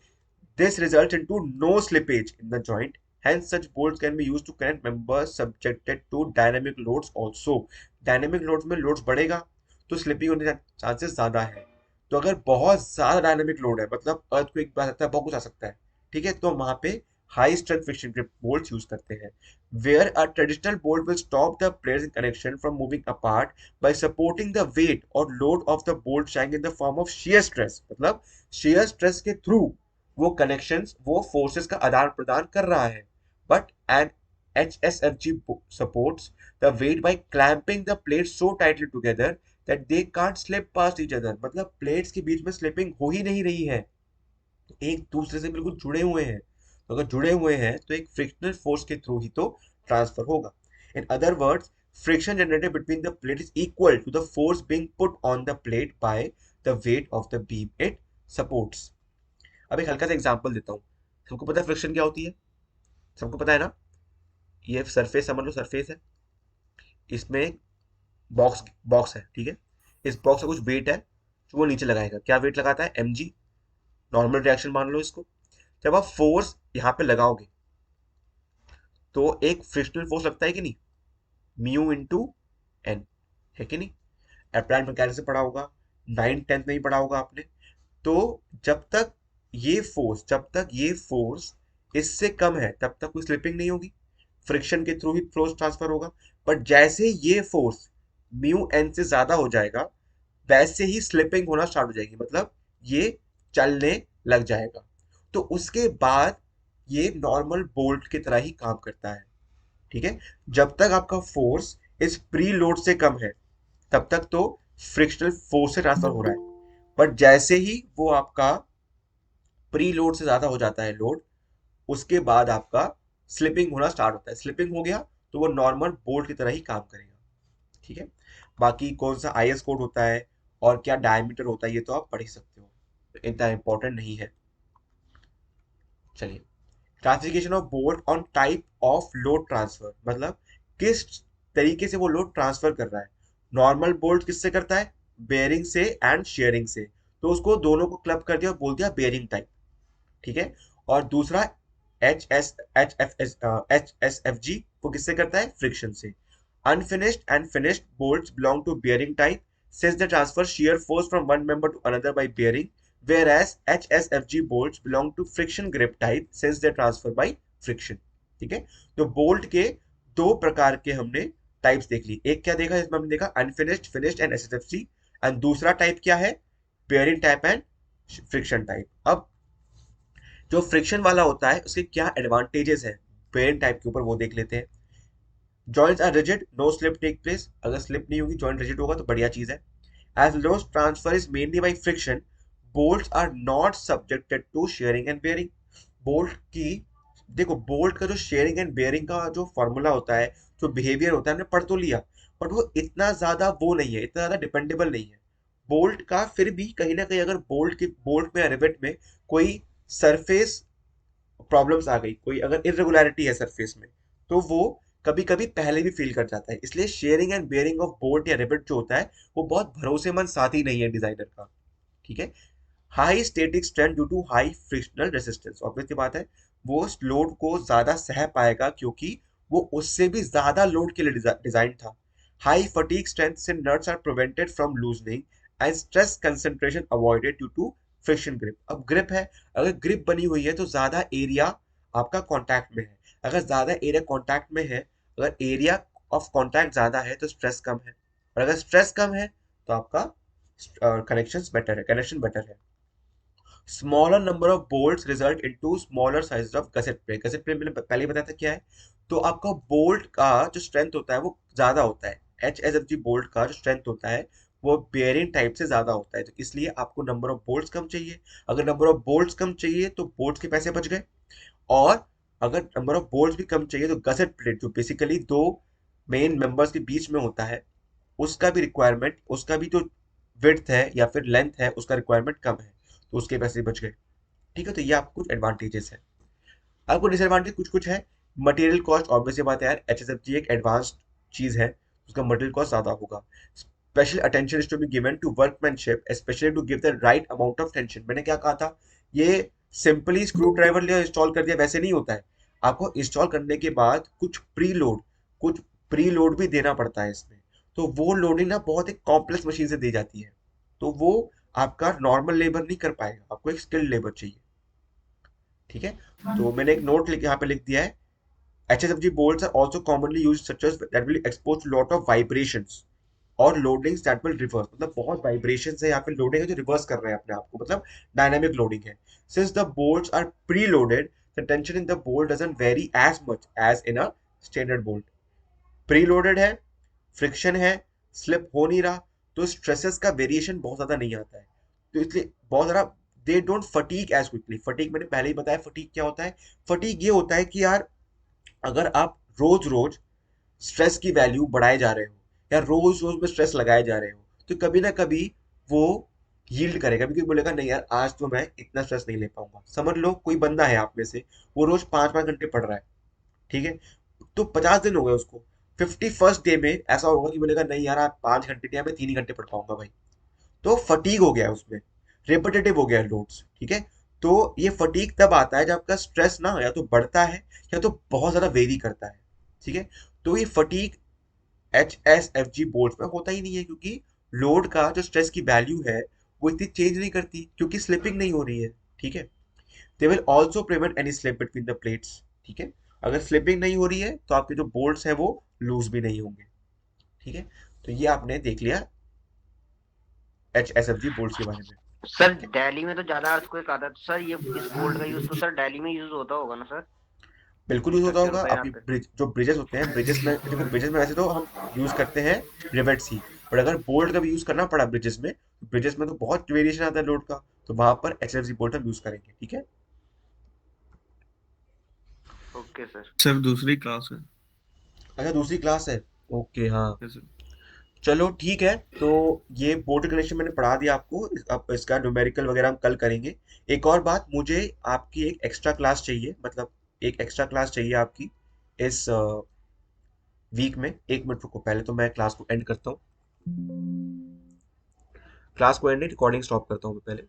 this results into no slippage in the joint. Hence, such bolts can be used to connect members subjected to dynamic loads also. Dynamic loads में loads बढ़ेगा तो स्लिपिंग होने के चांसेस ज्यादा है। तो अगर बहुत ज्यादा डायनेमिक लोड है, मतलब अर्थक्वेक आ सकता है, बहुत कुछ आ सकता है, ठीक है, तो वहां पे high strength friction grip bolts use करते हैं। Where a traditional bolt will stop the players in connection from moving apart by supporting the weight और load of the bolt shank in the form of shear stress. मतलब shear स्ट्रेस के थ्रू वो कनेक्शंस, वो फोर्सेस का आदान प्रदान कर रहा है। But an HSFG supports the weight by clamping the plates so tightly together that they can't slip past each other। मतलब प्लेट्स के बीच में स्लिपिंग हो ही नहीं रही है, तो एक दूसरे से बिल्कुल जुड़े हुए हैं। तो अगर जुड़े हुए हैं तो एक फ्रिक्शनल फोर्स के थ्रू ही तो ट्रांसफर होगा। In other words, friction generated between the plate is equal to the force being put on the plate by the weight of the beam it supports. अब एक हल्का सा एग्जांपल देता हूँ। सबको पता है फ्रिक्शन क्या होती है? सबको पता है ना? ये सरफेस समझ लो, सरफेस है, इसमें बॉक्स बॉक्स है, ठीक है, इस बॉक्स का कुछ वेट है जो वो नीचे लगाएगा। क्या वेट लगाता है? mg, नॉर्मल रिएक्शन मान लो इसको। जब आप फोर्स यहाँ पे लगाओगे तो एक फ्रिक्शनल फोर्स लगता है कि नहीं, म्यू इंटू एन, है कि नहीं? अप्लाइड मैकेनिक्स से पढ़ा होगा, 9th 10th में ही पढ़ा होगा आपने। तो जब तक ये फोर्स इससे कम है तब तक कोई स्लिपिंग नहीं होगी, फ्रिक्शन के थ्रू ही फोर्स ट्रांसफर होगा। बट जैसे ये फोर्स म्यू एन से ज्यादा हो जाएगा, वैसे ही स्लिपिंग होना स्टार्ट हो जाएगी, मतलब ये चलने लग जाएगा। तो उसके बाद ये नॉर्मल बोल्ट की तरह ही काम करता है। ठीक है, जब तक आपका फोर्स इस प्री लोड से कम है तब तक तो फ्रिक्शनल फोर्स से ट्रांसफर हो रहा है। बट जैसे ही वो आपका प्री लोड से ज्यादा हो जाता है लोड, उसके बाद आपका स्लिपिंग होना स्टार्ट होता है। स्लिपिंग हो गया तो वो नॉर्मल बोल्ट की तरह ही काम करेगा। ठीक है, बाकी कौन सा IS कोड होता है और क्या डायमीटर होता है ये तो आप पढ़ ही सकते हो, इतना इंपॉर्टेंट नहीं है। चलिए, classification of bolt on type of load transfer, मतलब किस तरीके से वो लोड ट्रांसफर कर रहा है। नॉर्मल बोल्ट किससे करता है? बेयरिंग से एंड शेयरिंग से। तो उसको दोनों को क्लब कर दिया और बोल दिया बेयरिंग टाइप। ठीक है, और दूसरा HSFG वो किससे करता है? फ्रिक्शन से। Unfinished and finished bolts belong to bearing type since they transfer shear force from one member to another by bearing, whereas HSFG bolts belong to friction grip type since they transfer by friction। ठीक है, तो बोल्ट के दो प्रकार के हमने टाइप्स देख ली। एक क्या देखा इसमें? हमने देखा unfinished, finished and HSFG, and दूसरा टाइप क्या है? Bearing type and friction type. अब जो फ्रिक्शन वाला होता है उसके क्या एडवांटेजेस है बेयरिंग टाइप के ऊपर, वो देख लेते हैं। Joints are rigid, no slip take place. अगर स्लिप नहीं होगी, जॉइंट रिजिड होगा तो बढ़िया चीज है। As load transfer is mainly by friction, bolts are not subjected to shearing and bearing. Bolt की देखो, बोल्ट का जो शेयरिंग एंड बेयरिंग का जो फॉर्मूला होता है, जो बिहेवियर होता है, हमने पढ़ तो लिया, बट वो इतना ज्यादा वो नहीं है, इतना ज्यादा डिपेंडेबल नहीं है बोल्ट का। फिर भी कहीं ना कहीं अगर बोल्ट में रिवेट में कोई सरफेस प्रॉब्लम्स आ गई, कोई अगर इरेगुलरिटी है सरफेस में, तो वो कभी कभी पहले भी फील कर जाता है। इसलिए sharing and bearing of bolt या रिवेट जो होता है वो बहुत भरोसेमंद साथी नहीं है डिजाइनर का। ठीक है, high static strength due to high frictional resistance, obvious बात है वो उस लोड को ज्यादा सह पाएगा क्योंकि वो उससे भी ज्यादा लोड के लिए डिजाइन था। हाई फटीग स्ट्रेंथ से nuts are prevented from loosening and stress concentration avoided due to friction grip. अब ग्रिप है, अगर ग्रिप बनी हुई है तो ज्यादा एरिया आपका कांटेक्ट में है। अगर ज़्यादा एरिया कॉन्टैक्ट में है, अगर एरिया ऑफ कॉन्टैक्ट ज़्यादा है तो स्ट्रेस कम है, और अगर स्ट्रेस कम है तो आपका कनेक्शन बेटर है। Smaller number of bolts result into smaller size of gusset plate. Gusset plate मैंने पहले ही बताया था क्या है। तो आपका बोल्ट का जो स्ट्रेंथ होता है वो ज्यादा होता है, H S F G bolt का जो स्ट्रेंथ होता है वो बेयरिंग टाइप से ज्यादा होता है, तो इसलिए आपको नंबर ऑफ बोल्ट्स कम चाहिए। अगर नंबर ऑफ बोल्ट्स कम चाहिए तो बोल्ट्स के पैसे बच गए, और अगर नंबर ऑफ बोल्ट्स भी कम चाहिए तो गसेट प्लेट जो बेसिकली दो मेन मेंबर्स के बीच में होता है उसका भी रिक्वायरमेंट, उसका भी जो विड्थ है या फिर लेंथ है उसका रिक्वायरमेंट कम है, तो उसके पैसे बच गए। ठीक है, तो ये आपको कुछ एडवांटेजेस है। आपको डिसएडवांटेज कुछ कुछ है। मटेरियल कॉस्ट, ऑब्वियसली बात है यार, एचएसएफजी एक एडवांस्ड चीज है, उसका मटेरियल कॉस्ट ज्यादा होगा। Special attention is to be given to workmanship, specially to give the right amount of tension. मैंने क्या कहा था, ये सिंपली स्क्रू ड्राइवर लिया इंस्टॉल कर दिया वैसे नहीं होता है। आपको इंस्टॉल करने के बाद कुछ प्री लोड भी देना पड़ता है इसमें, तो वो लोडिंग ना बहुत एक कॉम्प्लेक्स मशीन से दी जाती है, तो वो आपका नॉर्मल लेबर नहीं कर पाएगा, आपको एक स्किल्ड लेबर चाहिए। ठीक है, तो मैंने एक नोट लिख यहाँ पे लिख दिया है, HSFG bolts are also commonly used such as that will expose to lot of vibrations और loadings that will reverse, मतलब बहुत vibrations है या फिर loading है जो reverse कर रहे हैं अपने आप को, मतलब dynamic loading है। Since the bolts are preloaded, the tension in the bolt doesn't vary as much as in a standard bolt। Preloaded है, फ्रिक्शन है, स्लिप हो नहीं रहा, तो स्ट्रेसेस का वेरिएशन बहुत ज्यादा नहीं आता है, तो इसलिए बहुत ज्यादा they don't fatigue as quickly. Fatigue मैंने पहले ही बताया, फटीग क्या होता है। फटीग ये होता है कि यार अगर आप रोज रोज स्ट्रेस की वैल्यू बढ़ाए जा रहे हो या रोज रोज में स्ट्रेस लगाए जा रहे हो, तो कभी ना कभी वो यील्ड करेगा, कभी कोई बोलेगा नहीं यार आज तो मैं इतना स्ट्रेस नहीं ले पाऊंगा। समझ लो कोई बंदा है आप में से, वो रोज 5-5 घंटे पढ़ रहा है, ठीक है, तो 50 दिन हो गए उसको, 51st डे में ऐसा होगा कि बोलेगा नहीं यार आप 5 घंटे नहीं, मैं 3 ही घंटे पढ़ पाऊंगा भाई। तो फटीग हो गया है उसमें, रिपीटेटिव हो गया है लोड्स। ठीक है, तो ये फटीग तब आता है जब आपका स्ट्रेस ना या तो बढ़ता है या तो बहुत ज्यादा वेरी करता है। ठीक है, तो ये फटीग HSFG बोर्ड्स में होता ही नहीं है, क्योंकि लोड का जो स्ट्रेस की वैल्यू है वो इतनी चेंज नहीं करती, क्योंकि स्लिपिंग नहीं हो रही है। ठीक है, they will also prevent any slip between the plates. ठीक है, अगर स्लिपिंग नहीं हो रही है तो आपके जो बोल्ट्स है वो लूज भी नहीं होंगे। ठीक है, तो ये आपने देख लिया HSFG बोल्ट्स के बारे में। सर ठीक है, दिल्ली में तो ज्यादा अर्थक्वेक आता है, तो सर ये इस बोल्ट का यूज तो सर दिल्ली में यूज होता होगा ना सर, बिल्कुल यूज होता इंफ्रास्ट्रक्चर होगा। का यहाँ अभी पे। ब्रिज जो ब्रिजेस होते हैं, ब्रिजेस में देखो, ब्रिजेस में वैसे तो हम यूज करते हैं रिवेट्स ही, बट अगर बोल्ट का भी यूज करना पड़ा ब्रिजेस में, तो ब्रिजेस में तो बहुत वेरिएशन आता है लोड का, तो वहां पर HSFG बोल्ट हम यूज करेंगे। ठीक है, ओके सर। सर दूसरी क्लास है। अच्छा दूसरी क्लास है, ओके हाँ, जैसे चलो ठीक है। तो ये बोर्ड कनेक्शन मैंने पढ़ा दिया आपको, अब इसका न्यूमेरिकल वगैरह हम कल करेंगे। एक और बात, मुझे आपकी एक एक्स्ट्रा क्लास चाहिए, मतलब एक एक्स्ट्रा क्लास चाहिए आपकी इस वीक में। 1 मिनट रुको, पहले तो मैं क्लास को एंड करता हूँ, क्लास को एंड नहीं, रिकॉर्डिंग स्टॉप करता हूँ मैं पहले।